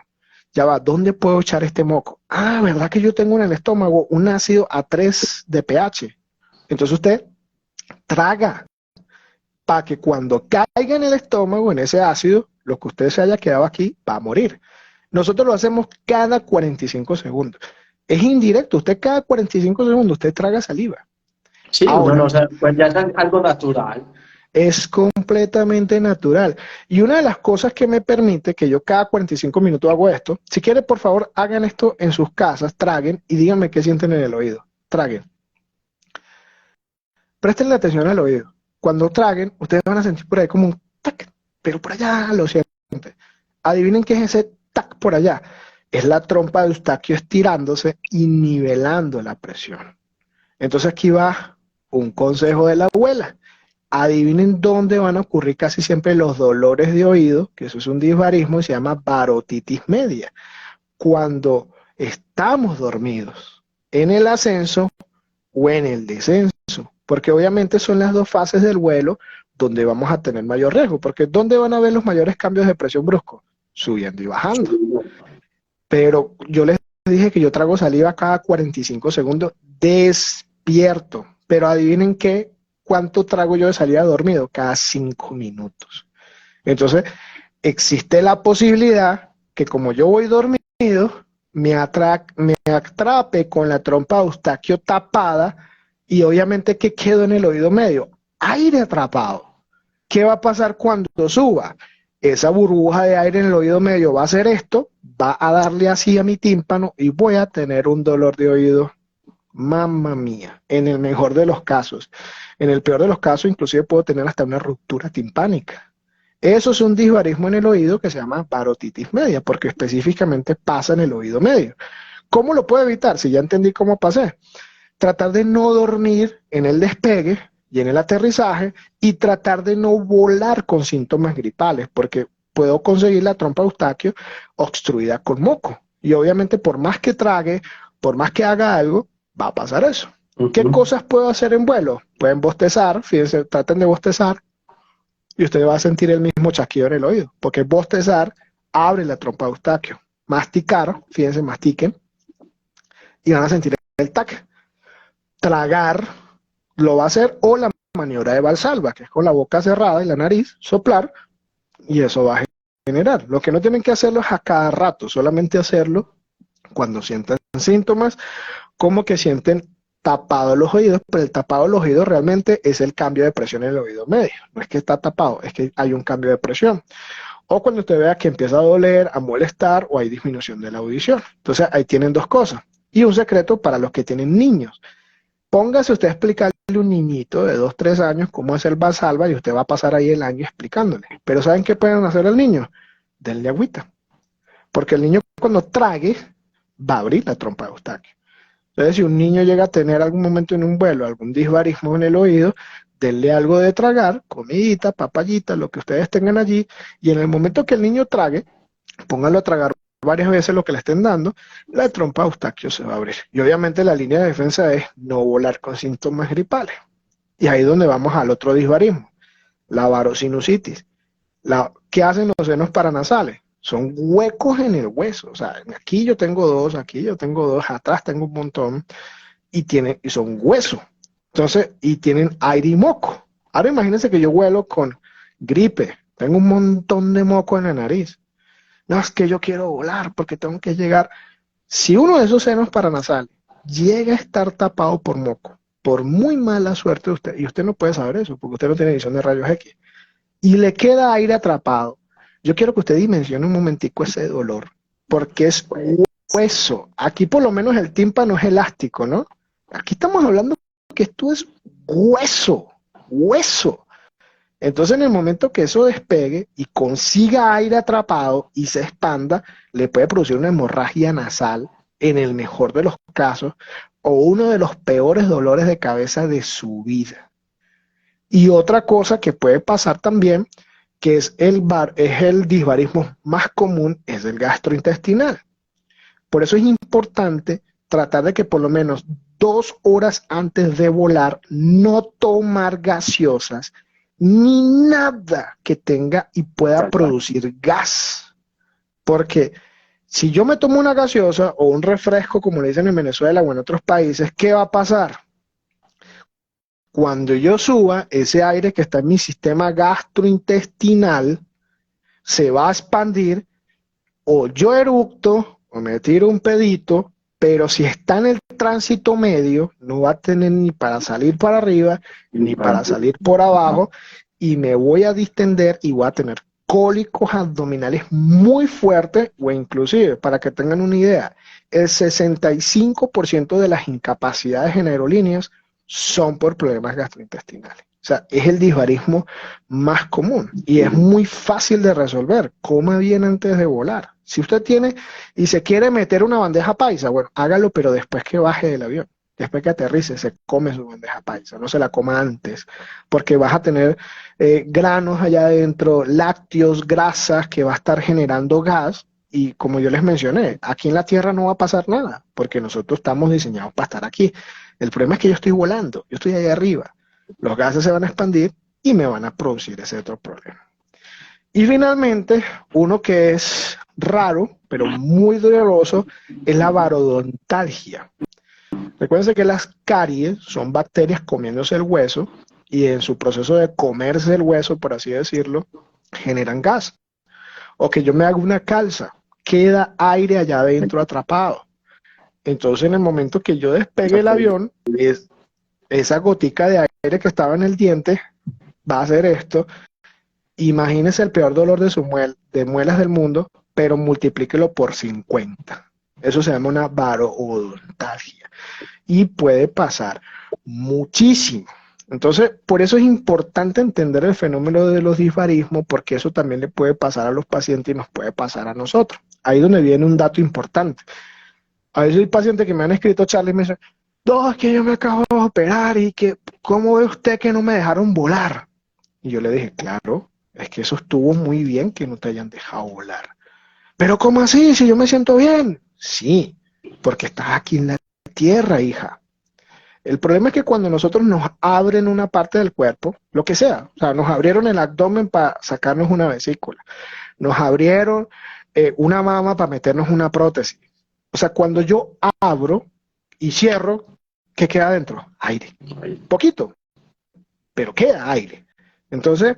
ya va, ¿dónde puedo echar este moco? Ah, ¿verdad que yo tengo en el estómago un ácido A3 de pH? Entonces usted traga para que cuando caiga en el estómago, en ese ácido, lo que usted se haya quedado aquí va a morir. Nosotros lo hacemos cada 45 segundos. Es indirecto, usted cada 45 segundos usted traga saliva. Sí, uno Ahora, no sabe, pues ya es algo natural. es completamente natural. Y una de las cosas que me permite que yo cada 45 minutos hago esto, si quieren, por favor, hagan esto en sus casas, traguen y díganme qué sienten en el oído. Traguen. Presten atención al oído. Cuando traguen, ustedes van a sentir por ahí como un tac, pero por allá lo sienten. Adivinen qué es ese tac por allá. Es la trompa de Eustaquio estirándose y nivelando la presión. Entonces aquí va un consejo de la abuela. Adivinen dónde van a ocurrir casi siempre los dolores de oído, que eso es un disbarismo y se llama parotitis media. Cuando estamos dormidos en el ascenso o en el descenso, porque obviamente son las dos fases del vuelo donde vamos a tener mayor riesgo, porque ¿dónde van a ver los mayores cambios de presión brusco? Subiendo y bajando. Pero yo les dije que yo trago saliva cada 45 segundos despierto, pero adivinen qué, cuánto trago yo de saliva dormido, cada 5 minutos. Entonces, existe la posibilidad que como yo voy dormido, me atrape con la trompa de Eustaquio tapada y obviamente que quedo en el oído medio, aire atrapado. ¿Qué va a pasar cuando suba? Esa burbuja de aire en el oído medio va a hacer esto, va a darle así a mi tímpano y voy a tener un dolor de oído, mamma mía, en el mejor de los casos. En el peor de los casos, inclusive puedo tener hasta una ruptura timpánica. Eso es un disbarismo en el oído que se llama parotitis media, porque específicamente pasa en el oído medio. ¿Cómo lo puedo evitar? Si ya entendí cómo pasé. Tratar de no dormir en el despegue y en el aterrizaje y tratar de no volar con síntomas gripales, porque puedo conseguir la trompa de Eustaquio obstruida con moco. Y obviamente por más que trague, por más que haga algo, va a pasar eso. ¿Qué cosas puedo hacer en vuelo? Pueden bostezar, fíjense, traten de bostezar y usted va a sentir el mismo chasquido en el oído, porque bostezar abre la trompa de Eustaquio. Masticar, fíjense, mastiquen y van a sentir el tac. Tragar lo va a hacer o la maniobra de Valsalva, que es con la boca cerrada y la nariz, soplar y eso va a generar. Lo que no tienen que hacerlo es a cada rato, solamente hacerlo cuando sientan síntomas, como que sienten tapados los oídos, pero el tapado de los oídos realmente es el cambio de presión en el oído medio. No es que está tapado, es que hay un cambio de presión. O cuando usted vea que empieza a doler, a molestar o hay disminución de la audición. Entonces ahí tienen dos cosas. Y un secreto para los que tienen niños. Póngase usted a explicarle a un niñito de 2, 3 años cómo es el Valsalva y usted va a pasar ahí el año explicándole. Pero ¿saben qué pueden hacer al niño? Denle agüita. Porque el niño cuando trague va a abrir la trompa de Eustaquio. Entonces, si un niño llega a tener algún momento en un vuelo, algún disbarismo en el oído, denle algo de tragar, comidita, papayita, lo que ustedes tengan allí, y en el momento que el niño trague, pónganlo a tragar varias veces lo que le estén dando, la trompa de Eustaquio se va a abrir. Y obviamente la línea de defensa es no volar con síntomas gripales. Y ahí es donde vamos al otro disbarismo, la varosinusitis. ¿Qué hacen los senos paranasales? Son huecos en el hueso. O sea, aquí yo tengo dos, aquí yo tengo dos, atrás tengo un montón, y son huesos. Entonces, y tienen aire y moco. Ahora imagínense que yo vuelo con gripe, tengo un montón de moco en la nariz. No, es que yo quiero volar porque tengo que llegar. Si uno de esos senos paranasales llega a estar tapado por moco, por muy mala suerte de usted, y usted no puede saber eso porque usted no tiene visión de rayos X, y le queda aire atrapado, yo quiero que usted dimensione un momentico ese dolor, porque es hueso. Aquí por lo menos el tímpano es elástico, ¿no? Aquí estamos hablando que esto es hueso, hueso. Entonces, en el momento que eso despegue y consiga aire atrapado y se expanda, le puede producir una hemorragia nasal, en el mejor de los casos, o uno de los peores dolores de cabeza de su vida. Y otra cosa que puede pasar también, que es el disbarismo más común, es el gastrointestinal. Por eso es importante tratar de que por lo menos 2 horas antes de volar no tomar gaseosas ni nada que tenga y pueda producir gas. Porque si yo me tomo una gaseosa o un refresco, como le dicen en Venezuela o en otros países, ¿qué va a pasar? Cuando yo suba, ese aire que está en mi sistema gastrointestinal se va a expandir, o yo eructo o me tiro un pedito, pero si está en el tránsito medio, no va a tener ni para salir para arriba, ni para salir por abajo, y me voy a distender y voy a tener cólicos abdominales muy fuertes, o inclusive, para que tengan una idea, el 65% de las incapacidades en aerolíneas son por problemas gastrointestinales. O sea, es el disbarismo más común y es muy fácil de resolver. Coma bien antes de volar. Si usted tiene y se quiere meter una bandeja paisa, bueno, hágalo, pero después que baje del avión, después que aterrice, se come su bandeja paisa, no se la coma antes, porque vas a tener granos allá adentro, lácteos, grasas, que va a estar generando gas. Y como yo les mencioné, aquí en la Tierra no va a pasar nada, porque nosotros estamos diseñados para estar aquí. El problema es que yo estoy volando, yo estoy allá arriba. Los gases se van a expandir y me van a producir ese otro problema. Y finalmente, uno que es raro, pero muy doloroso, es la barodontalgia. Recuerden que las caries son bacterias comiéndose el hueso y en su proceso de comerse el hueso, por así decirlo, generan gas. O que yo me haga una calza, queda aire allá adentro atrapado. Entonces, en el momento que yo despegue el avión, esa gotica de aire que estaba en el diente va a hacer esto. Imagínese el peor dolor de muelas del mundo, pero multiplíquelo por 50. Eso se llama una barodontalgia y puede pasar muchísimo. Entonces, por eso es importante entender el fenómeno de los disbarismos, porque eso también le puede pasar a los pacientes y nos puede pasar a nosotros. Ahí es donde viene un dato importante. A veces hay pacientes que me han escrito, Charlie, y me dicen, no, es que yo me acabo de operar y que, ¿cómo ve usted que no me dejaron volar? Y yo le dije, claro, es que eso estuvo muy bien que no te hayan dejado volar. Pero ¿cómo así? Si yo me siento bien. Sí, porque estás aquí en la tierra, hija. El problema es que cuando nosotros nos abren una parte del cuerpo, lo que sea, o sea, nos abrieron el abdomen para sacarnos una vesícula, nos abrieron una mama para meternos una prótesis. O sea, cuando yo abro y cierro, ¿qué queda adentro? Aire. Poquito, pero queda aire. Entonces,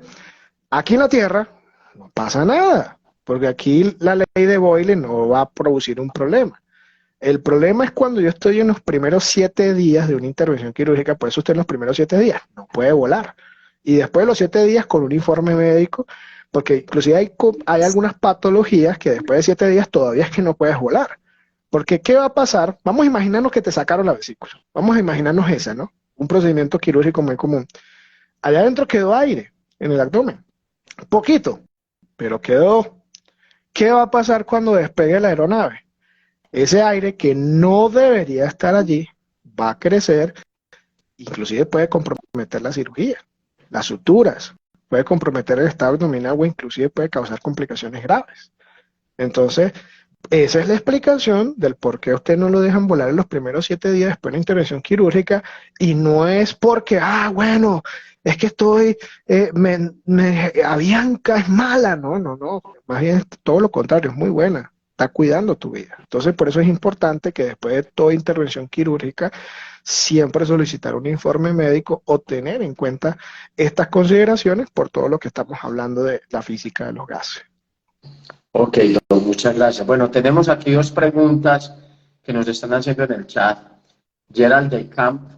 aquí en la Tierra no pasa nada, porque aquí la ley de Boyle no va a producir un problema. El problema es cuando yo estoy en los primeros 7 días de una intervención quirúrgica, por eso usted en los primeros 7 días no puede volar. Y después de los 7 días con un informe médico, porque inclusive hay algunas patologías que después de 7 días todavía es que no puedes volar. Porque ¿qué va a pasar? Vamos a imaginarnos que te sacaron la vesícula. Vamos a imaginarnos esa, ¿no? Un procedimiento quirúrgico muy común. Allá adentro quedó aire en el abdomen. Poquito, pero quedó. ¿Qué va a pasar cuando despegue la aeronave? Ese aire que no debería estar allí va a crecer, inclusive puede comprometer la cirugía, las suturas, puede comprometer el estado abdominal o inclusive puede causar complicaciones graves. Entonces, esa es la explicación del por qué a usted no lo dejan volar en los primeros 7 días después de la intervención quirúrgica, y no es porque, bueno, es que Avianca es mala, no, más bien es todo lo contrario, es muy buena, está cuidando tu vida. Entonces, por eso es importante que después de toda intervención quirúrgica, siempre solicitar un informe médico o tener en cuenta estas consideraciones por todo lo que estamos hablando de la física de los gases. Ok, muchas gracias. Bueno, tenemos aquí 2 preguntas que nos están haciendo en el chat. Gerald del Camp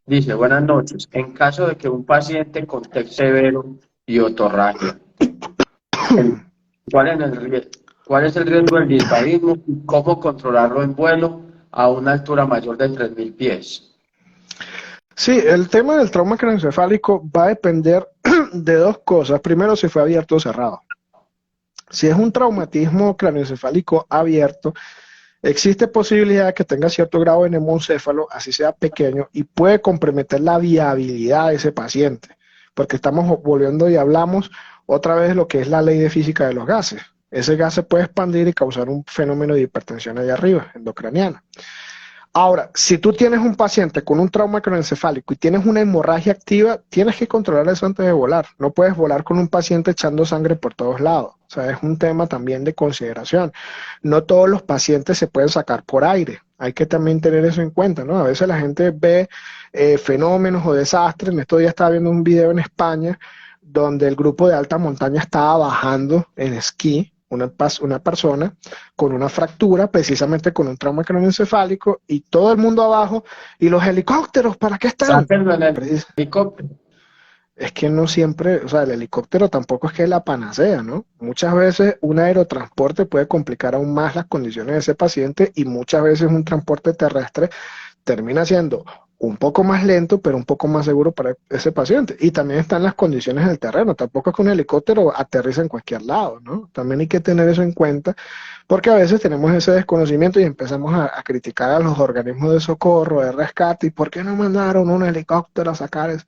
dice, buenas noches. En caso de que un paciente con TEC severo y otorragia, ¿cuál es el riesgo del disbarismo y cómo controlarlo en vuelo a una altura mayor de 3.000 pies? Sí, el tema del trauma craneoencefálico va a depender de dos cosas. Primero, si fue abierto o cerrado. Si es un traumatismo craneoencefálico abierto, existe posibilidad de que tenga cierto grado de neumocéfalo, así sea pequeño, y puede comprometer la viabilidad de ese paciente, porque estamos volviendo y hablamos otra vez de lo que es la ley de física de los gases. Ese gas se puede expandir y causar un fenómeno de hipertensión allá arriba, endocraniana. Ahora, si tú tienes un paciente con un trauma craneoencefálico y tienes una hemorragia activa, tienes que controlar eso antes de volar. No puedes volar con un paciente echando sangre por todos lados. O sea, es un tema también de consideración. No todos los pacientes se pueden sacar por aire. Hay que también tener eso en cuenta, ¿no? A veces la gente ve fenómenos o desastres. En estos días estaba viendo un video en España donde el grupo de alta montaña estaba bajando en esquí, una persona con una fractura, precisamente con un trauma craneoencefálico, y todo el mundo abajo, y los helicópteros, ¿para qué están? Sáquenlo en el helicóptero. Es que no siempre, o sea, el helicóptero tampoco es que es la panacea, ¿no? Muchas veces un aerotransporte puede complicar aún más las condiciones de ese paciente y muchas veces un transporte terrestre termina siendo un poco más lento, pero un poco más seguro para ese paciente. Y también están las condiciones del terreno. Tampoco es que un helicóptero aterriza en cualquier lado, ¿no? También hay que tener eso en cuenta, porque a veces tenemos ese desconocimiento y empezamos a criticar a los organismos de socorro, de rescate, y ¿por qué no mandaron un helicóptero a sacar eso?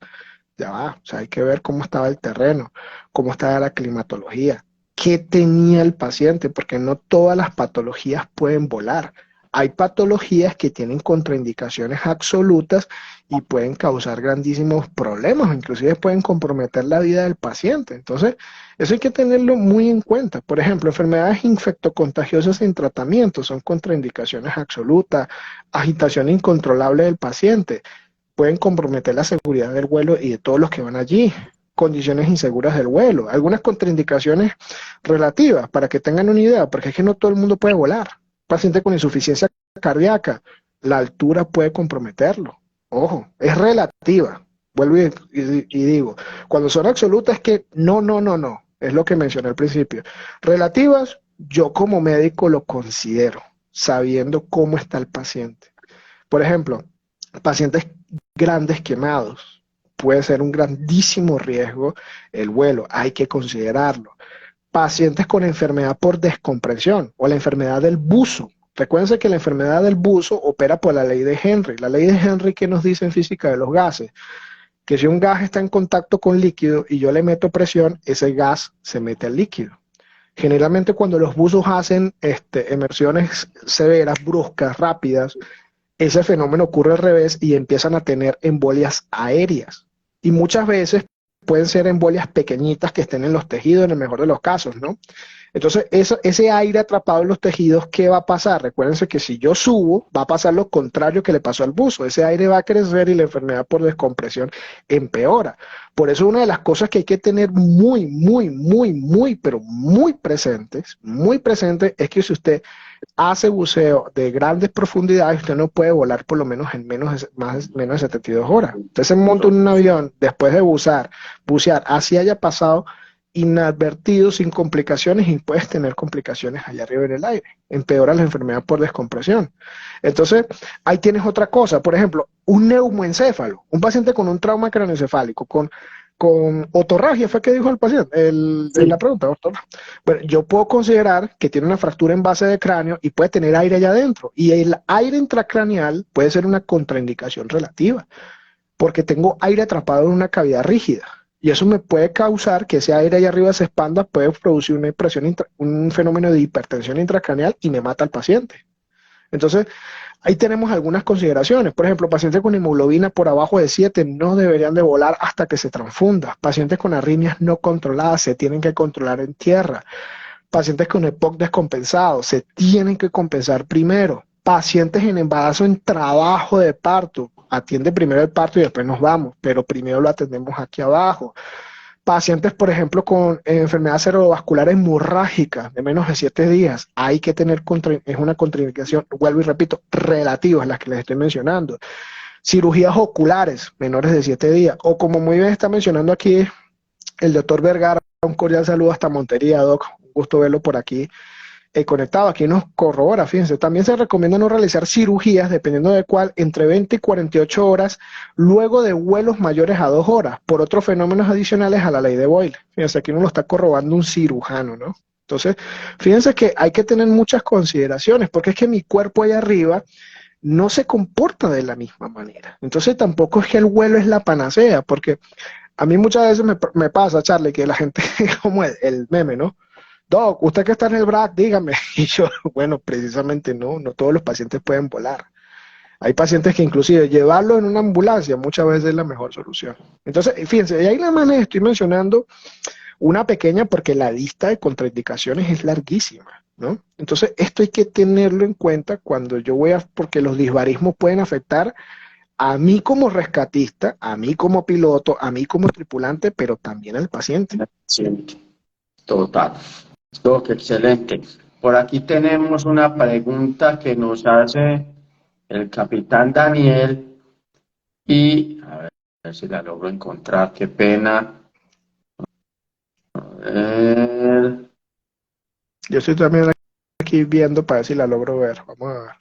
Ya va, o sea, hay que ver cómo estaba el terreno, cómo estaba la climatología, qué tenía el paciente, porque no todas las patologías pueden volar. Hay patologías que tienen contraindicaciones absolutas y pueden causar grandísimos problemas, inclusive pueden comprometer la vida del paciente. Entonces, eso hay que tenerlo muy en cuenta. Por ejemplo, enfermedades infectocontagiosas sin tratamiento son contraindicaciones absolutas, agitación incontrolable del paciente, pueden comprometer la seguridad del vuelo y de todos los que van allí. Condiciones inseguras del vuelo, algunas contraindicaciones relativas para que tengan una idea, porque es que no todo el mundo puede volar. Paciente con insuficiencia cardíaca, la altura puede comprometerlo. Ojo, es relativa. Vuelvo y digo, cuando son absolutas es que no, no, no, no. Es lo que mencioné al principio. Relativas, yo como médico lo considero, sabiendo cómo está el paciente. Por ejemplo, pacientes grandes quemados. Puede ser un grandísimo riesgo el vuelo, hay que considerarlo. Pacientes con enfermedad por descompresión o la enfermedad del buzo. Recuérdense que la enfermedad del buzo opera por la ley de Henry. La ley de Henry, ¿qué nos dice en física de los gases? Que si un gas está en contacto con líquido y yo le meto presión, ese gas se mete al líquido. Generalmente cuando los buzos hacen emersiones severas, bruscas, rápidas, ese fenómeno ocurre al revés y empiezan a tener embolias aéreas. Y muchas veces pueden ser embolias pequeñitas que estén en los tejidos, en el mejor de los casos, ¿no? Entonces, ese aire atrapado en los tejidos, ¿qué va a pasar? Recuérdense que si yo subo, va a pasar lo contrario que le pasó al buzo. Ese aire va a crecer y la enfermedad por descompresión empeora. Por eso una de las cosas que hay que tener muy, muy, muy, muy, pero muy presentes, es que si usted hace buceo de grandes profundidades, usted no puede volar por lo menos en menos de 72 horas. Usted se monta en un avión después de bucear, así haya pasado inadvertido, sin complicaciones, y puedes tener complicaciones allá arriba en el aire. Empeora la enfermedad por descompresión. Entonces, ahí tienes otra cosa. Por ejemplo, un neumoencéfalo, un paciente con un trauma craneoencefálico, con otorragia, fue que dijo el paciente, en la Sí. pregunta, doctor. Bueno, yo puedo considerar que tiene una fractura en base de cráneo y puede tener aire allá adentro. Y el aire intracraneal puede ser una contraindicación relativa, porque tengo aire atrapado en una cavidad rígida. Y eso me puede causar que ese aire allá arriba se expanda, puede producir una un fenómeno de hipertensión intracraneal y me mata al paciente. Entonces, ahí tenemos algunas consideraciones. Por ejemplo, pacientes con hemoglobina por abajo de 7 no deberían de volar hasta que se transfunda. Pacientes con arritmias no controladas se tienen que controlar en tierra. Pacientes con EPOC descompensado se tienen que compensar primero. Pacientes en embarazo en trabajo de parto, atiende primero el parto y después nos vamos, pero primero lo atendemos aquí abajo. Pacientes, por ejemplo, con enfermedad cerebrovascular hemorrágica de menos de 7 días, hay que tener es una contraindicación, vuelvo y repito, relativa a las que les estoy mencionando. Cirugías oculares menores de 7 días, o como muy bien está mencionando aquí el doctor Vergara, un cordial saludo hasta Montería, doc, un gusto verlo por aquí. conectado, aquí nos corrobora, fíjense, también se recomienda no realizar cirugías, dependiendo de cuál, entre 20 y 48 horas, luego de vuelos mayores a 2 horas, por otros fenómenos adicionales a la ley de Boyle. Fíjense, aquí nos lo está corroborando un cirujano, ¿no? Entonces, fíjense que hay que tener muchas consideraciones, porque es que mi cuerpo allá arriba no se comporta de la misma manera. Entonces, tampoco es que el vuelo es la panacea, porque a mí muchas veces me pasa, Charlie, que la gente, como el meme, ¿no? Doc, usted que está en el BRAC, dígame. Y yo, bueno, precisamente no todos los pacientes pueden volar. Hay pacientes que inclusive llevarlo en una ambulancia muchas veces es la mejor solución. Entonces, fíjense, y ahí nada más les estoy mencionando una pequeña porque la lista de contraindicaciones es larguísima, ¿no? Entonces, esto hay que tenerlo en cuenta cuando yo voy a, porque los disbarismos pueden afectar a mí como rescatista, a mí como piloto, a mí como tripulante, pero también al paciente. Sí, total. Doc, excelente. Por aquí tenemos una pregunta que nos hace el capitán Daniel y a ver si la logro encontrar, qué pena. A ver. Yo estoy también aquí viendo para ver si la logro ver. Vamos a ver.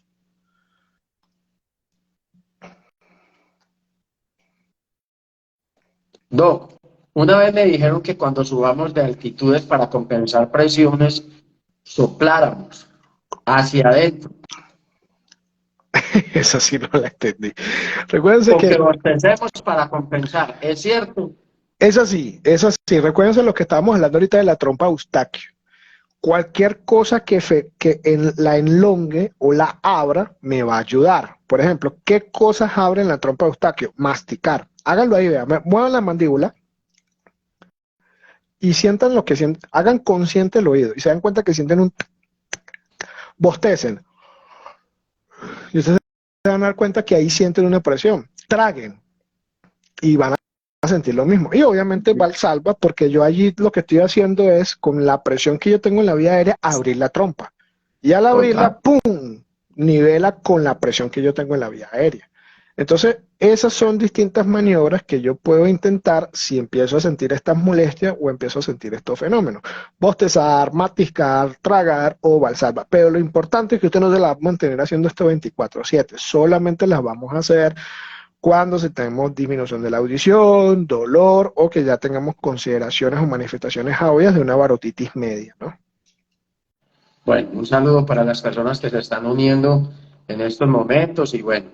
Doc, una vez me dijeron que cuando subamos de altitudes para compensar presiones, sopláramos hacia adentro Esa sí no la entendí. Recuérdense o que que bostecemos para compensar. ¿Es cierto? es así. Recuérdense lo que estábamos hablando ahorita de la trompa Eustaquio. Cualquier cosa que la enlongue o la abra me va a ayudar. Por ejemplo, ¿qué cosas abren la trompa Eustaquio? Masticar. Háganlo ahí, vean. Muevan la mandíbula y sientan lo que sienten. Hagan consciente el oído y se dan cuenta que sienten un bostecen. Y ustedes se van a dar cuenta que ahí sienten una presión. Traguen y van a sentir lo mismo. Y obviamente Valsalva, porque yo allí lo que estoy haciendo es, con la presión que yo tengo en la vía aérea, abrir la trompa. Y al Total. abrirla, ¡pum!, nivela con la presión que yo tengo en la vía aérea. Entonces, esas son distintas maniobras que yo puedo intentar si empiezo a sentir estas molestias o empiezo a sentir estos fenómenos. Bostezar, matiscar, tragar o valsalva. Pero lo importante es que usted no se la va a mantener haciendo esto 24/7. Solamente las vamos a hacer cuando si tenemos disminución de la audición, dolor o que ya tengamos consideraciones o manifestaciones obvias de una barotitis media, ¿no? Bueno, un saludo para las personas que se están uniendo en estos momentos y bueno,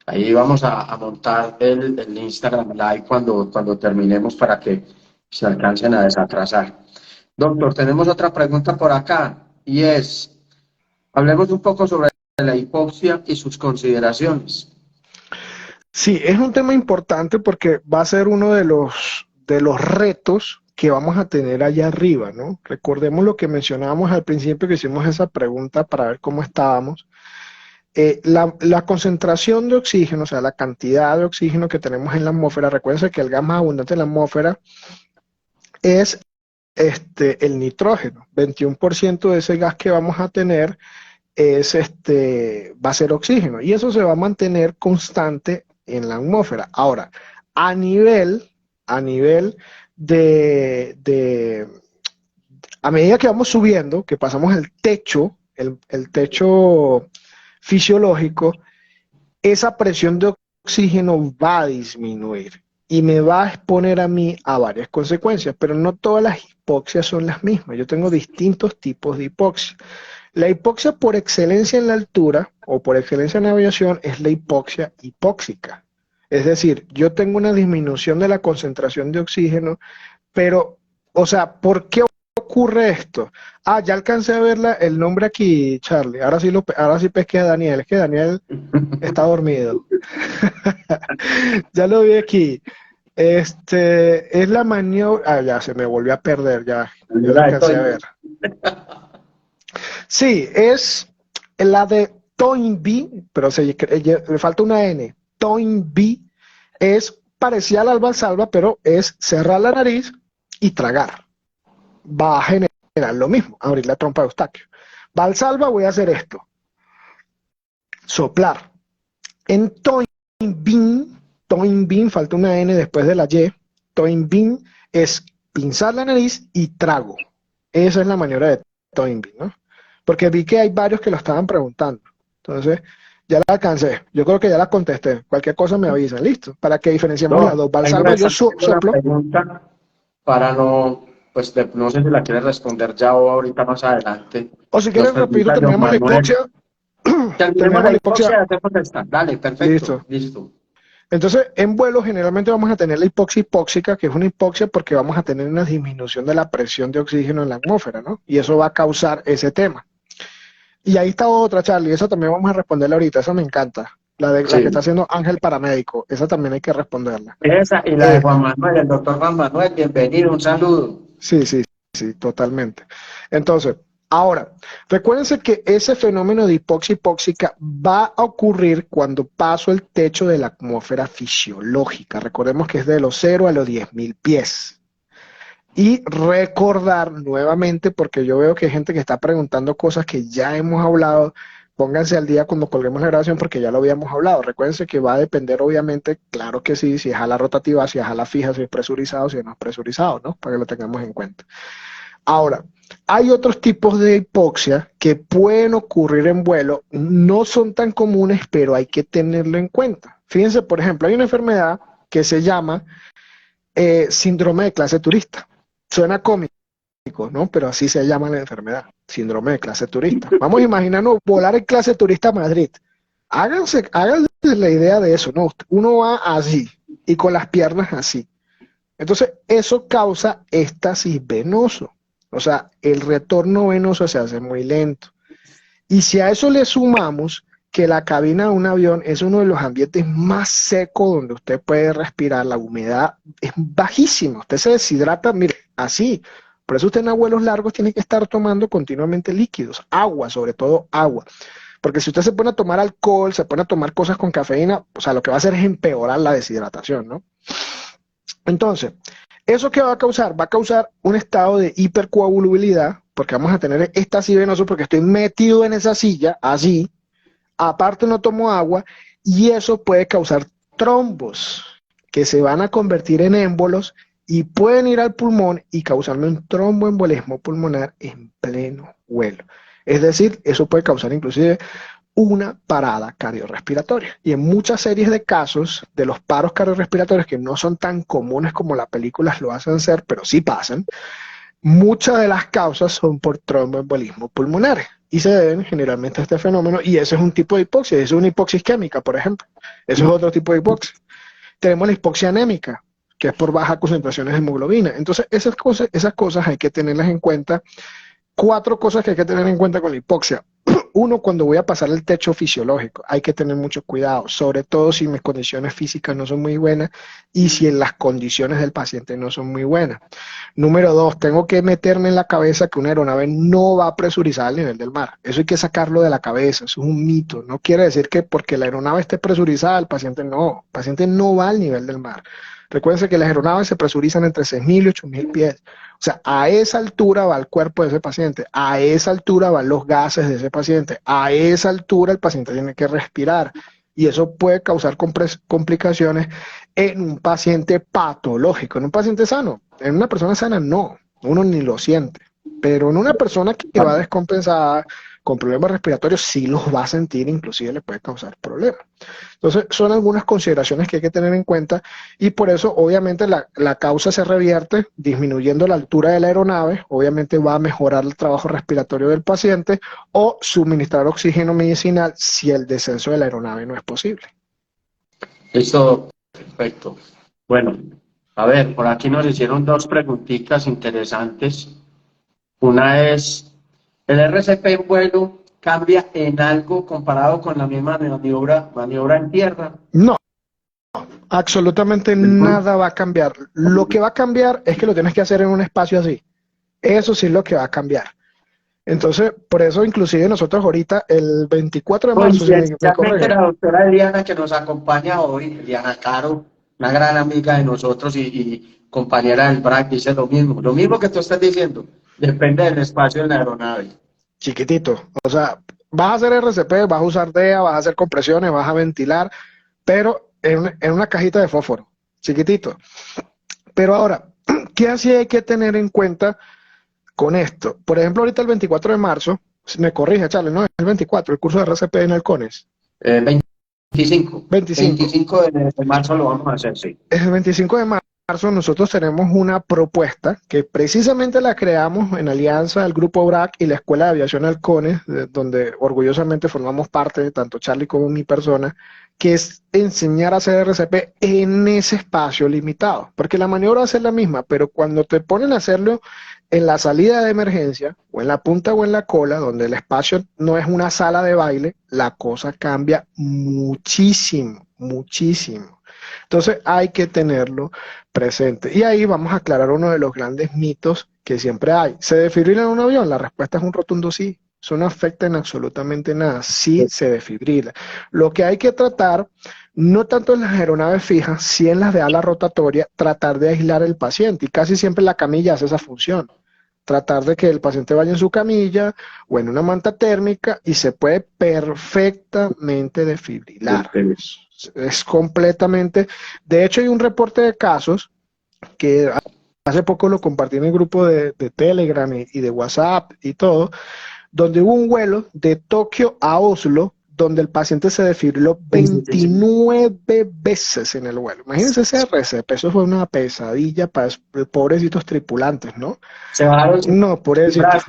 ahí vamos a montar el Instagram Live cuando terminemos para que se alcancen a desatrasar. Doctor, tenemos otra pregunta por acá y es, hablemos un poco sobre la hipoxia y sus consideraciones. Sí, es un tema importante porque va a ser uno de los retos que vamos a tener allá arriba, ¿no? Recordemos lo que mencionábamos al principio que hicimos esa pregunta para ver cómo estábamos. La concentración de oxígeno, o sea, la cantidad de oxígeno que tenemos en la atmósfera, recuerden que el gas más abundante en la atmósfera es el nitrógeno. 21% de ese gas que vamos a tener va a ser oxígeno y eso se va a mantener constante en la atmósfera. Ahora, a nivel de a medida que vamos subiendo, que pasamos el techo fisiológico, esa presión de oxígeno va a disminuir y me va a exponer a mí a varias consecuencias, pero no todas las hipoxias son las mismas. Yo tengo distintos tipos de hipoxia. La hipoxia por excelencia en la altura o por excelencia en la aviación es la hipoxia hipóxica. Es decir, yo tengo una disminución de la concentración de oxígeno, pero, o sea, ¿por qué ocurre esto? Ah, ya alcancé a ver el nombre aquí, Charlie. Ahora sí pesqué a Daniel. Es que Daniel está dormido. Ya lo vi aquí. Es la maniobra. Ah, ya se me volvió a perder, ya lo alcancé a ver. Sí, es la de Toynbee, pero le falta una N. Toynbee es parecida al Valsalva, pero es cerrar la nariz y tragar. Va a generar lo mismo, abrir la trompa de Eustaquio. Valsalva voy a hacer esto, soplar. En Toynbee, falta una N después de la Y. Toynbee es pinzar la nariz y trago. Esa es la maniobra de Toynbee, ¿no? porque vi que hay varios que lo estaban preguntando. Entonces, ya la alcancé. Yo creo que ya la contesté. Cualquier cosa me avisan, listo. Para que diferenciemos las No, dos. tengo Valsalva, yo una soplo. pregunta para no, pues no sé si la quieres responder ya o ahorita más adelante. O si Nos quieres, rapidito, pregunta John terminamos la Manuel. hipoxia. Terminemos Terminamos la la hipoxia. hipoxia y hacemos esta. Dale, perfecto, Listo. listo. Entonces, en vuelo generalmente vamos a tener la hipoxia hipóxica, que es una hipoxia porque vamos a tener una disminución de la presión de oxígeno en la atmósfera, ¿no? Y eso va a causar ese tema. Y ahí está otra, Charlie, esa también vamos a responderla ahorita, esa me encanta. La que está Sí. haciendo Ángel Paramédico, esa también hay que responderla. Esa y la de Eh, Juan Manuel, el doctor Juan Manuel, bienvenido, un saludo. sí, sí, sí, totalmente. Entonces, ahora, recuérdense que ese fenómeno de hipoxia hipóxica va a ocurrir cuando paso el techo de la atmósfera fisiológica. Recordemos que es de los 0 a los 10.000 pies. Y recordar nuevamente, porque yo veo que hay gente que está preguntando cosas que ya hemos hablado. Pónganse al día cuando colguemos la grabación porque ya lo habíamos hablado. Recuérdense que va a depender, obviamente, claro que sí, si es a la rotativa, si es a la fija, si es presurizado, si no es presurizado, ¿no? Para que lo tengamos en cuenta. Ahora, hay otros tipos de hipoxia que pueden ocurrir en vuelo, no son tan comunes, pero hay que tenerlo en cuenta. Fíjense, por ejemplo, hay una enfermedad que se llama síndrome de clase turista. Suena cómico, ¿no? Pero así se llama la enfermedad, síndrome de clase turista. Vamos a imaginarnos volar en clase turista a Madrid. Háganse la idea de eso, ¿no? Uno va así y con las piernas así. Entonces, eso causa éxtasis venoso. O sea, el retorno venoso se hace muy lento. Y si a eso le sumamos que la cabina de un avión es uno de los ambientes más secos donde usted puede respirar, la humedad es bajísima, usted se deshidrata, mire, así. Por eso usted en vuelos largos tiene que estar tomando continuamente líquidos, agua, sobre todo agua. Porque si usted se pone a tomar alcohol, se pone a tomar cosas con cafeína, o sea, lo que va a hacer es empeorar la deshidratación, ¿no? Entonces, ¿eso qué va a causar? Va a causar un estado de hipercoagulabilidad, porque vamos a tener éxtasis venoso porque estoy metido en esa silla, así, aparte no tomo agua, y eso puede causar trombos, que se van a convertir en émbolos y pueden ir al pulmón y causarme un tromboembolismo pulmonar en pleno vuelo. Es decir, eso puede causar inclusive una parada cardiorrespiratoria. Y en muchas series de casos de los paros cardiorrespiratorios, que no son tan comunes como las películas lo hacen ser, pero sí pasan, muchas de las causas son por tromboembolismo pulmonares y se deben generalmente a este fenómeno, y ese es un tipo de hipoxia, eso es una hipoxia isquémica, por ejemplo. Eso es otro tipo de hipoxia. Tenemos la hipoxia anémica, que es por bajas concentraciones de hemoglobina. Entonces, esas cosas hay que tenerlas en cuenta. 4 cosas que hay que tener en cuenta con la hipoxia. Uno, cuando voy a pasar el techo fisiológico, hay que tener mucho cuidado, sobre todo si mis condiciones físicas no son muy buenas y si en las condiciones del paciente no son muy buenas. Número 2, tengo que meterme en la cabeza que una aeronave no va a presurizar al nivel del mar. Eso hay que sacarlo de la cabeza, eso es un mito. No quiere decir que porque la aeronave esté presurizada, el paciente no va al nivel del mar. Recuerden que las aeronaves se presurizan entre 6.000 y 8.000 pies. O sea, a esa altura va el cuerpo de ese paciente, a esa altura van los gases de ese paciente, a esa altura el paciente tiene que respirar. Y eso puede causar complicaciones en un paciente patológico, en un paciente sano. En una persona sana no, uno ni lo siente. Pero en una persona que va descompensada, con problemas respiratorios, sí los va a sentir, inclusive le puede causar problemas. Entonces, son algunas consideraciones que hay que tener en cuenta y por eso, obviamente, la causa se revierte disminuyendo la altura de la aeronave, obviamente va a mejorar el trabajo respiratorio del paciente o suministrar oxígeno medicinal si el descenso de la aeronave no es posible. Listo, perfecto. Bueno, a ver, por aquí nos hicieron dos preguntitas interesantes. Una es, ¿el RCP en vuelo cambia en algo comparado con la misma maniobra en tierra? No, absolutamente Ujú. nada va a cambiar. Lo que va a cambiar es que lo tienes que hacer en un espacio así. Eso sí es lo que va a cambiar. Entonces, por eso inclusive nosotros ahorita, el 24 de marzo, si me Coincidencialmente, corrigen, la doctora Eliana que nos acompaña hoy, Eliana Caro, una gran amiga de nosotros y compañera del BRAC, dice lo mismo que tú estás diciendo, depende del espacio en la aeronave. chiquitito, o sea, vas a hacer RCP, vas a usar DEA, vas a hacer compresiones, vas a ventilar, pero en una cajita de fósforo, chiquitito. Pero ahora, ¿qué así hay que tener en cuenta con esto? Por ejemplo, ahorita el 24 de marzo, Me corrige, Charles, no, es el 24, el curso de RCP en Halcones. 25. 25. 25 de marzo lo vamos a hacer, sí. El 25 de marzo nosotros tenemos una propuesta que precisamente la creamos en alianza del Grupo BRAC y la Escuela de Aviación Halcones, donde orgullosamente formamos parte, tanto Charlie como mi persona, que es enseñar a hacer RCP en ese espacio limitado, porque la maniobra va a ser la misma, pero cuando te ponen a hacerlo en la salida de emergencia, o en la punta o en la cola, donde el espacio no es una sala de baile, la cosa cambia muchísimo, muchísimo. Entonces hay que tenerlo presente. Y ahí vamos a aclarar uno de los grandes mitos que siempre hay. ¿Se desfibrila en un avión? La respuesta es un rotundo sí. Eso no afecta en absolutamente nada. Sí se desfibrila. Lo que hay que tratar, no tanto en las aeronaves fijas, sí en las de ala rotatoria, tratar de aislar el paciente. Y casi siempre la camilla hace esa función. Tratar de que el paciente vaya en su camilla o en una manta térmica y se puede perfectamente desfibrilar. Es completamente... De hecho, hay un reporte de casos que hace poco lo compartí en el grupo de Telegram y de WhatsApp y todo, donde hubo un vuelo de Tokio a Oslo donde el paciente se desfibriló 29 veces en el vuelo. Imagínense ese RCP, eso fue una pesadilla para pobrecitos tripulantes, ¿no? Se bajaron. No, pobrecitos.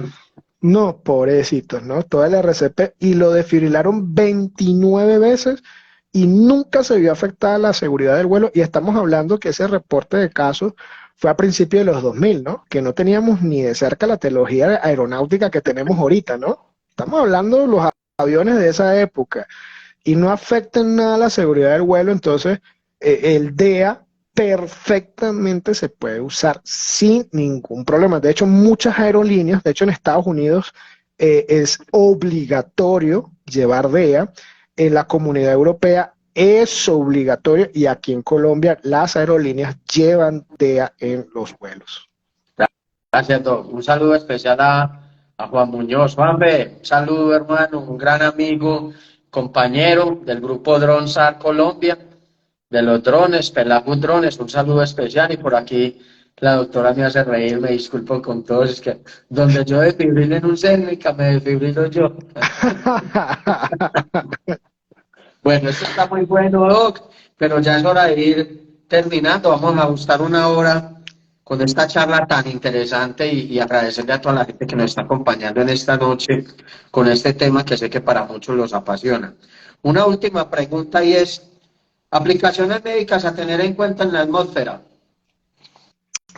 No, pobrecitos, ¿no? Todo el RCP y lo desfibrilaron 29 veces y nunca se vio afectada la seguridad del vuelo. Y estamos hablando que ese reporte de casos fue a principios de los 2000, ¿no? Que no teníamos ni de cerca la tecnología aeronáutica que tenemos ahorita, ¿no? Estamos hablando de los aviones de esa época y no afecta en nada la seguridad del vuelo. Entonces, el DEA perfectamente se puede usar sin ningún problema. De hecho, muchas aerolíneas, de hecho en Estados Unidos es obligatorio llevar DEA, en la Comunidad Europea es obligatorio y aquí en Colombia las aerolíneas llevan DEA en los vuelos. Gracias, Doc. Un saludo especial a Juan Muñoz. Juanbe, un saludo, hermano, un gran amigo, compañero del grupo DroneSAR Colombia, de los drones, Pelagus Drones, un saludo especial. Y por aquí la doctora me hace reír, me disculpo con todos, es que donde yo desfibrilo en un Cénica, me desfibrilo yo. Bueno, esto está muy bueno, Doc, pero ya es hora de ir terminando. Vamos a ajustar una hora con esta charla tan interesante y agradecerle a toda la gente que nos está acompañando en esta noche con este tema que sé que para muchos los apasiona. Una última pregunta y es, ¿aplicaciones médicas a tener en cuenta en la atmósfera?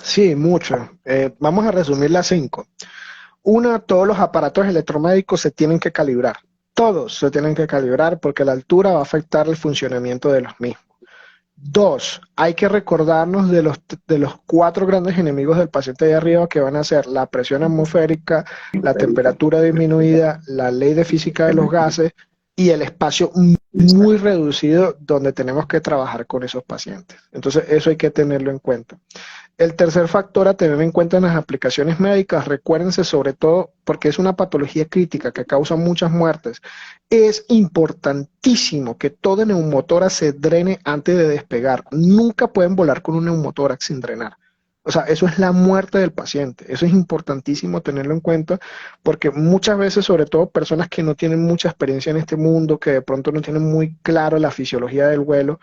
Sí, muchas. Vamos a resumir las 5. Una, todos los aparatos electromédicos se tienen que calibrar. Todos se tienen que calibrar porque la altura va a afectar el funcionamiento de los mismos. 2, hay que recordarnos de los 4 grandes enemigos del paciente de arriba que van a ser la presión atmosférica, la temperatura disminuida, la ley de física de los gases y el espacio muy reducido donde tenemos que trabajar con esos pacientes. Entonces eso hay que tenerlo en cuenta. El tercer factor a tener en cuenta en las aplicaciones médicas, recuérdense sobre todo porque es una patología crítica que causa muchas muertes, es importantísimo que toda neumotórax se drene antes de despegar. Nunca pueden volar con un neumotórax sin drenar. O sea, eso es la muerte del paciente. Eso es importantísimo tenerlo en cuenta porque muchas veces, sobre todo personas que no tienen mucha experiencia en este mundo, que de pronto no tienen muy claro la fisiología del vuelo,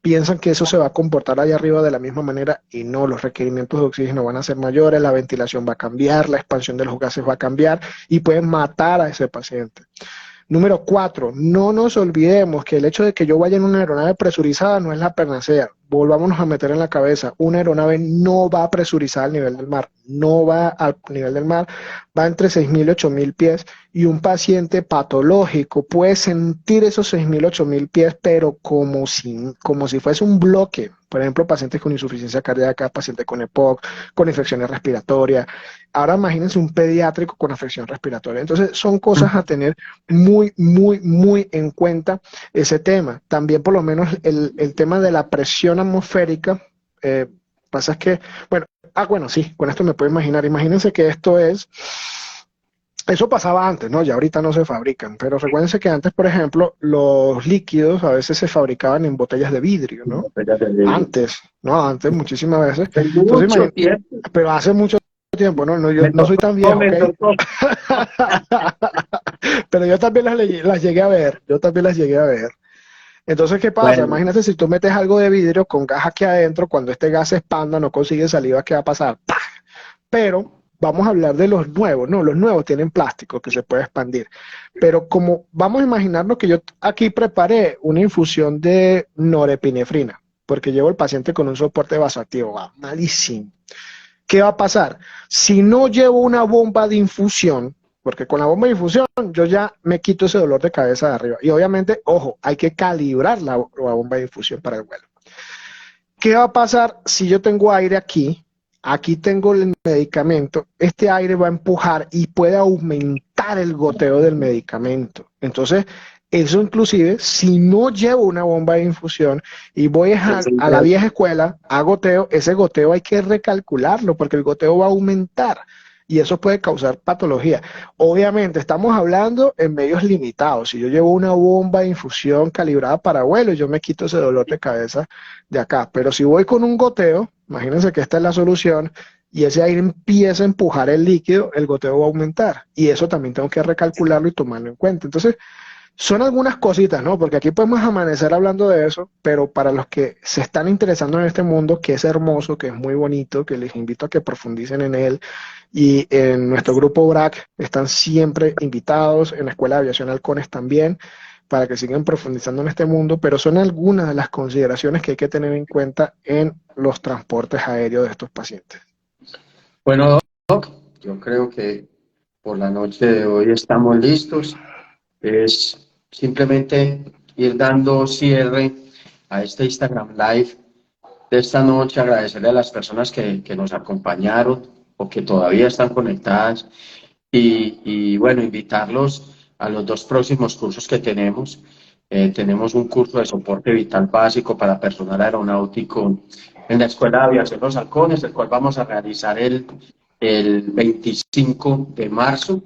piensan que eso se va a comportar allá arriba de la misma manera y no, los requerimientos de oxígeno van a ser mayores, la ventilación va a cambiar, la expansión de los gases va a cambiar y pueden matar a ese paciente. Número 4, no nos olvidemos que el hecho de que yo vaya en una aeronave presurizada no es la panacea. Volvámonos a meter en la cabeza, una aeronave no va a presurizar al nivel del mar, no va al nivel del mar, va entre 6.000 y 8.000 pies y un paciente patológico puede sentir esos 6.000, 8.000 pies, pero como si fuese un bloque. Por ejemplo, pacientes con insuficiencia cardíaca, pacientes con EPOC, con infecciones respiratorias. Ahora imagínense un pediátrico con afección respiratoria. Entonces son cosas a tener muy, muy, muy en cuenta ese tema. También por lo menos el tema de la presión atmosférica, pasa es que, bueno, sí, con esto me puedo imaginar. Imagínense que eso pasaba antes, ¿no? Ya ahorita no se fabrican, pero recuérdense que antes, por ejemplo, los líquidos a veces se fabricaban en botellas de vidrio, ¿no? Antes, muchísimas veces. Entonces, pero hace mucho tiempo, ¿no? Yo no soy tan viejo, ¿ok? Pero yo también las llegué a ver, yo también las llegué a ver. Entonces, ¿qué pasa? Bueno, Imagínate si tú metes algo de vidrio con gas aquí adentro, cuando este gas se expanda, no consigue saliva, ¿qué va a pasar? ¡Pah! Pero vamos a hablar de los nuevos, no, los nuevos tienen plástico que se puede expandir. Pero como vamos a imaginarnos que yo aquí preparé una infusión de norepinefrina, porque llevo al paciente con un soporte vasoactivo, va, malísimo. ¿Qué va a pasar? Si no llevo una bomba de infusión, porque con la bomba de infusión yo ya me quito ese dolor de cabeza de arriba. Y obviamente, ojo, hay que calibrar la bomba de infusión para el vuelo. ¿Qué va a pasar si yo tengo aire aquí? Aquí tengo el medicamento. Este aire va a empujar y puede aumentar el goteo del medicamento. Entonces, eso inclusive, si no llevo una bomba de infusión y voy es a la increíble. vieja escuela a goteo, ese goteo hay que recalcularlo porque el goteo va a aumentar y eso puede causar patología. Obviamente, estamos hablando en medios limitados. Si yo llevo una bomba de infusión calibrada para vuelo, yo me quito ese dolor de cabeza de acá. Pero si voy con un goteo, imagínense que esta es la solución, y ese aire empieza a empujar el líquido, el goteo va a aumentar. Y eso también tengo que recalcularlo y tomarlo en cuenta. Entonces, son algunas cositas, ¿no? Porque aquí podemos amanecer hablando de eso, pero para los que se están interesando en este mundo, que es hermoso, que es muy bonito, que les invito a que profundicen en él, y en nuestro grupo BRAC están siempre invitados, en la Escuela de Aviación Halcones también, para que sigan profundizando en este mundo, pero son algunas de las consideraciones que hay que tener en cuenta en los transportes aéreos de estos pacientes. Bueno, Doc, yo creo que por la noche de hoy estamos listos. Es simplemente ir dando cierre a este Instagram Live de esta noche, agradecerle a las personas que nos acompañaron o que todavía están conectadas y bueno, invitarlos a los dos próximos cursos que tenemos. Tenemos un curso de soporte vital básico para personal aeronáutico en la Escuela de Aviación Los Halcones, el cual vamos a realizar el 25 de marzo.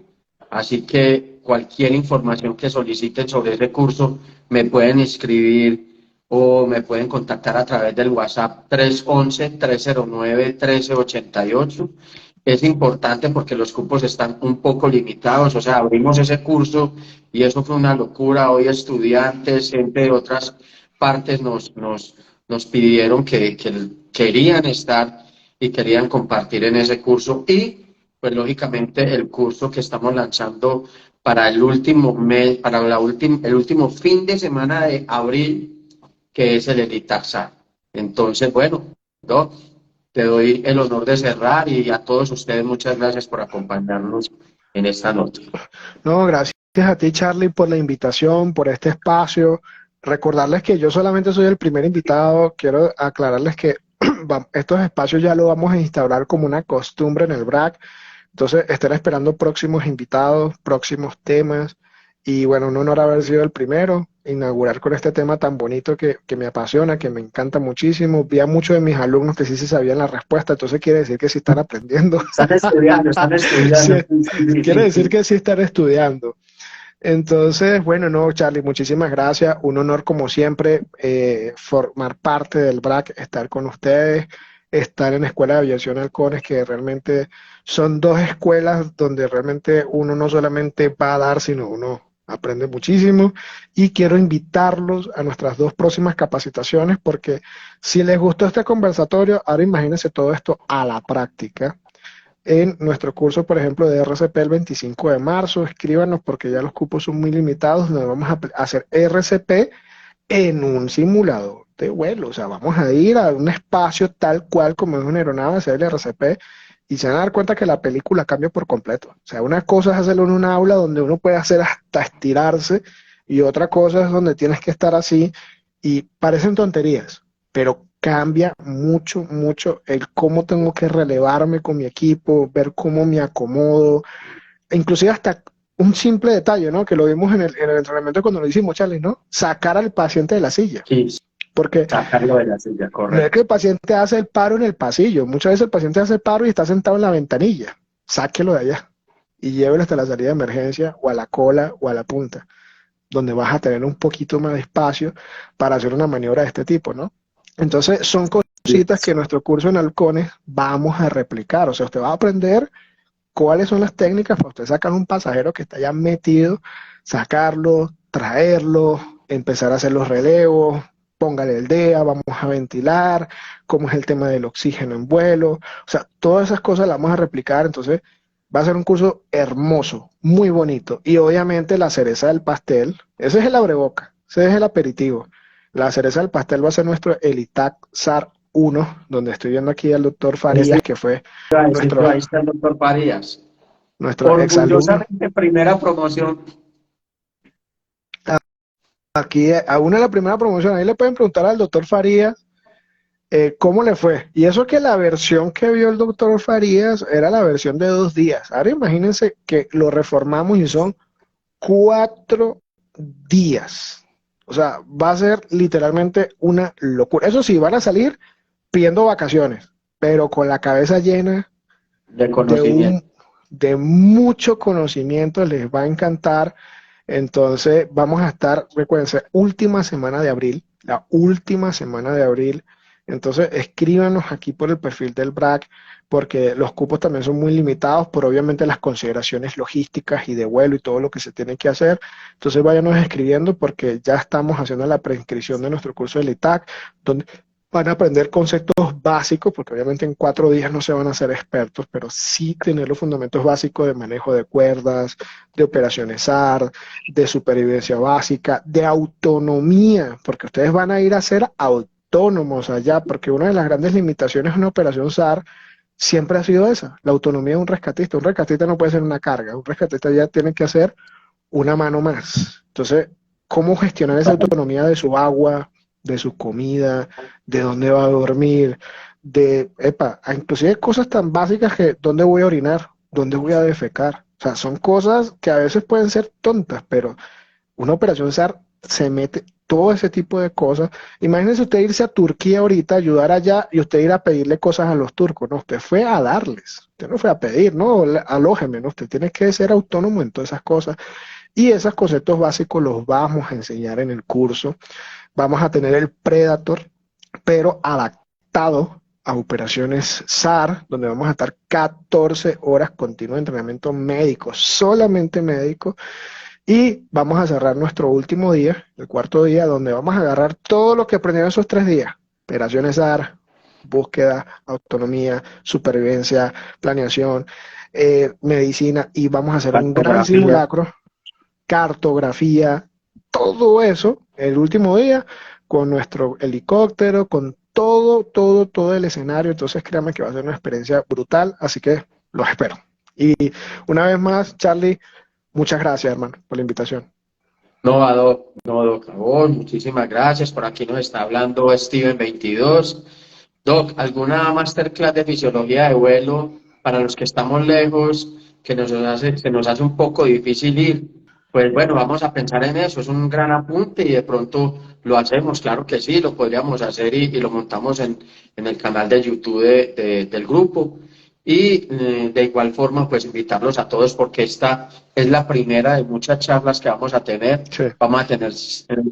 Así que cualquier información que soliciten sobre ese curso me pueden escribir o me pueden contactar a través del WhatsApp 311-309-1388. Es importante porque los cupos están un poco limitados, o sea, abrimos ese curso y eso fue una locura. Hoy estudiantes, gente de otras partes nos pidieron que querían estar y querían compartir en ese curso y pues lógicamente el curso que estamos lanzando para el último mes, para el último fin de semana de abril, que es el ELITAXA. Entonces, bueno, Doc, te doy el honor de cerrar y a todos ustedes muchas gracias por acompañarnos en esta noche. No, gracias a ti, Charlie, por la invitación, por este espacio. Recordarles que yo solamente soy el primer invitado. Quiero aclararles que estos espacios ya lo vamos a instaurar como una costumbre en el BRAC. Entonces, estén esperando próximos invitados, próximos temas. Y bueno, un honor haber sido el primero, inaugurar con este tema tan bonito que me apasiona, que me encanta muchísimo. Vi a muchos de mis alumnos que sí se sabían la respuesta, entonces quiere decir que sí están aprendiendo. Están estudiando, están Sí, estudiando. quiere decir que sí están estudiando. Entonces, bueno, no, Charlie, muchísimas gracias. Un honor, como siempre, formar parte del BRAC, estar con ustedes, estar en la Escuela de Aviación Halcones, que realmente son dos escuelas donde realmente uno no solamente va a dar, sino uno aprende muchísimo. Y quiero invitarlos a nuestras dos próximas capacitaciones, porque si les gustó este conversatorio, ahora imagínense todo esto a la práctica en nuestro curso, por ejemplo, de RCP el 25 de marzo. Escríbanos porque ya los cupos son muy limitados. Nos vamos a hacer RCP en un simulador de vuelo. O sea, vamos a ir a un espacio tal cual como es una aeronave, hacer el RCP y se van a dar cuenta que la película cambia por completo. O sea, una cosa es hacerlo en un aula donde uno puede hacer hasta estirarse y otra cosa es donde tienes que estar así y parecen tonterías, pero cambia mucho, mucho el cómo tengo que relevarme con mi equipo, ver cómo me acomodo, e inclusive hasta un simple detalle, ¿no? Que lo vimos en el entrenamiento cuando lo hicimos, Charlie, ¿no? Sacar al paciente de la silla. Sí, Porque sacarlo de la silla, no es que correcto. el paciente hace el paro en el pasillo, muchas veces el paciente hace el paro y está sentado en la ventanilla. Sáquelo de allá y llévelo hasta la salida de emergencia o a la cola o a la punta, donde vas a tener un poquito más de espacio para hacer una maniobra de este tipo, ¿no? Entonces son cositas que en nuestro curso en Halcones vamos a replicar, o sea, usted va a aprender cuáles son las técnicas para usted sacar un pasajero que está ya metido, sacarlo, traerlo, empezar a hacer los relevos, póngale el DEA, vamos a ventilar, cómo es el tema del oxígeno en vuelo, o sea, todas esas cosas las vamos a replicar, entonces va a ser un curso hermoso, muy bonito, y obviamente la cereza del pastel, ese es el abreboca, ese es el aperitivo, la cereza del pastel va a ser nuestro ELITAC SAR 1, donde estoy viendo aquí al doctor Eso Farías, que fue iba a decir nuestro, yo, ahí está el doctor Farías. nuestro exalumno. Orgullosamente primera promoción. Aquí, a una de la primera promoción, ahí le pueden preguntar al doctor Farías cómo le fue. Y eso que la versión que vio el doctor Farías era la versión de 2 días. Ahora imagínense que lo reformamos y son 4 días. O sea, va a ser literalmente una locura. Eso sí, van a salir pidiendo vacaciones, pero con la cabeza llena De de conocimiento. de mucho conocimiento, les va a encantar. Entonces, vamos a estar, recuérdense, última semana de abril, la última semana de abril. Entonces, escríbanos aquí por el perfil del BRAC, porque los cupos también son muy limitados por obviamente las consideraciones logísticas y de vuelo y todo lo que se tiene que hacer. Entonces, váyanos escribiendo porque ya estamos haciendo la preinscripción de nuestro curso del ITAC, donde van a aprender conceptos básicos, porque obviamente en 4 días no se van a hacer expertos, pero sí tener los fundamentos básicos de manejo de cuerdas, de operaciones SAR, de supervivencia básica, de autonomía, porque ustedes van a ir a ser autónomos allá, porque una de las grandes limitaciones de una operación SAR siempre ha sido esa, la autonomía de un rescatista. Un rescatista no puede ser una carga, un rescatista ya tiene que hacer una mano más. Entonces, ¿cómo gestionar esa autonomía de su agua, de su comida, de dónde va a dormir, inclusive cosas tan básicas que dónde voy a orinar, dónde voy a defecar? O sea, son cosas que a veces pueden ser tontas, pero una operación SAR se mete todo ese tipo de cosas. Imagínense usted irse a Turquía ahorita, ayudar allá y usted ir a pedirle cosas a los turcos, ¿no? Usted fue a darles, usted no fue a pedir, ¿no? Alójeme, ¿no? Usted tiene que ser autónomo en todas esas cosas. Y esos conceptos básicos los vamos a enseñar en el curso. Vamos a tener el Predator, pero adaptado a operaciones SAR, donde vamos a estar 14 horas continuas de entrenamiento médico, solamente médico, y vamos a cerrar nuestro último día, el cuarto día, donde vamos a agarrar todo lo que aprendieron esos 3 días, operaciones SAR, búsqueda, autonomía, supervivencia, planeación, medicina, y vamos a hacer un gran Cartografía. simulacro, cartografía, todo eso el último día con nuestro helicóptero, con todo el escenario. Entonces créanme que va a ser una experiencia brutal, así que los espero. Y una vez más, Charlie, muchas gracias, hermano, por la invitación. No, Doc, a vos, muchísimas gracias. Por aquí nos está hablando Steven 22. Doc, ¿alguna masterclass de fisiología de vuelo para los que estamos lejos, que se nos hace un poco difícil ir? Pues bueno, vamos a pensar en eso, es un gran apunte y de pronto lo hacemos, claro que sí, lo podríamos hacer y lo montamos en el canal de YouTube del grupo. Y de igual forma, pues invitarlos a todos porque esta es la primera de muchas charlas que vamos a tener. Sí. Vamos a tener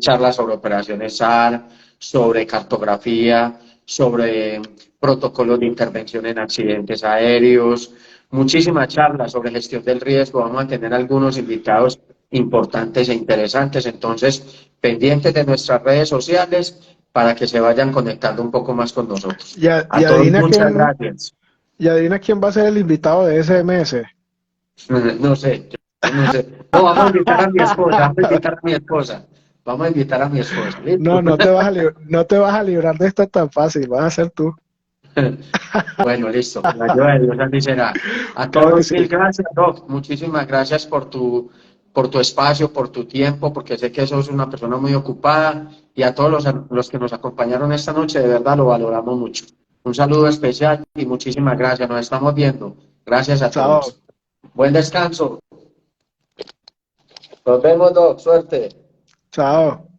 charlas sobre operaciones SAR, sobre cartografía, sobre protocolos de intervención en accidentes aéreos, muchísimas charlas sobre gestión del riesgo. Vamos a tener algunos invitados importantes e interesantes. Entonces, pendientes de nuestras redes sociales para que se vayan conectando un poco más con nosotros. A todos, muchas gracias. Y adivina quién va a ser el invitado de SMS. No sé, yo no sé. No, vamos a invitar a mi esposa, vamos a invitar a mi esposa. Vamos a invitar a mi esposa. ¿Listo? No, no te vas a librar de esta tan fácil, vas a ser tú. Bueno, listo. Con la ayuda de Dios así será. A Claro que todos, sí. mil gracias, Doc. Muchísimas gracias por tu espacio, por tu tiempo, porque sé que sos una persona muy ocupada. Y a todos los que nos acompañaron esta noche, de verdad lo valoramos mucho. Un saludo especial y muchísimas gracias. Nos estamos viendo. Gracias a Chao. todos. Buen descanso. Nos vemos, Doc. Suerte. Chao.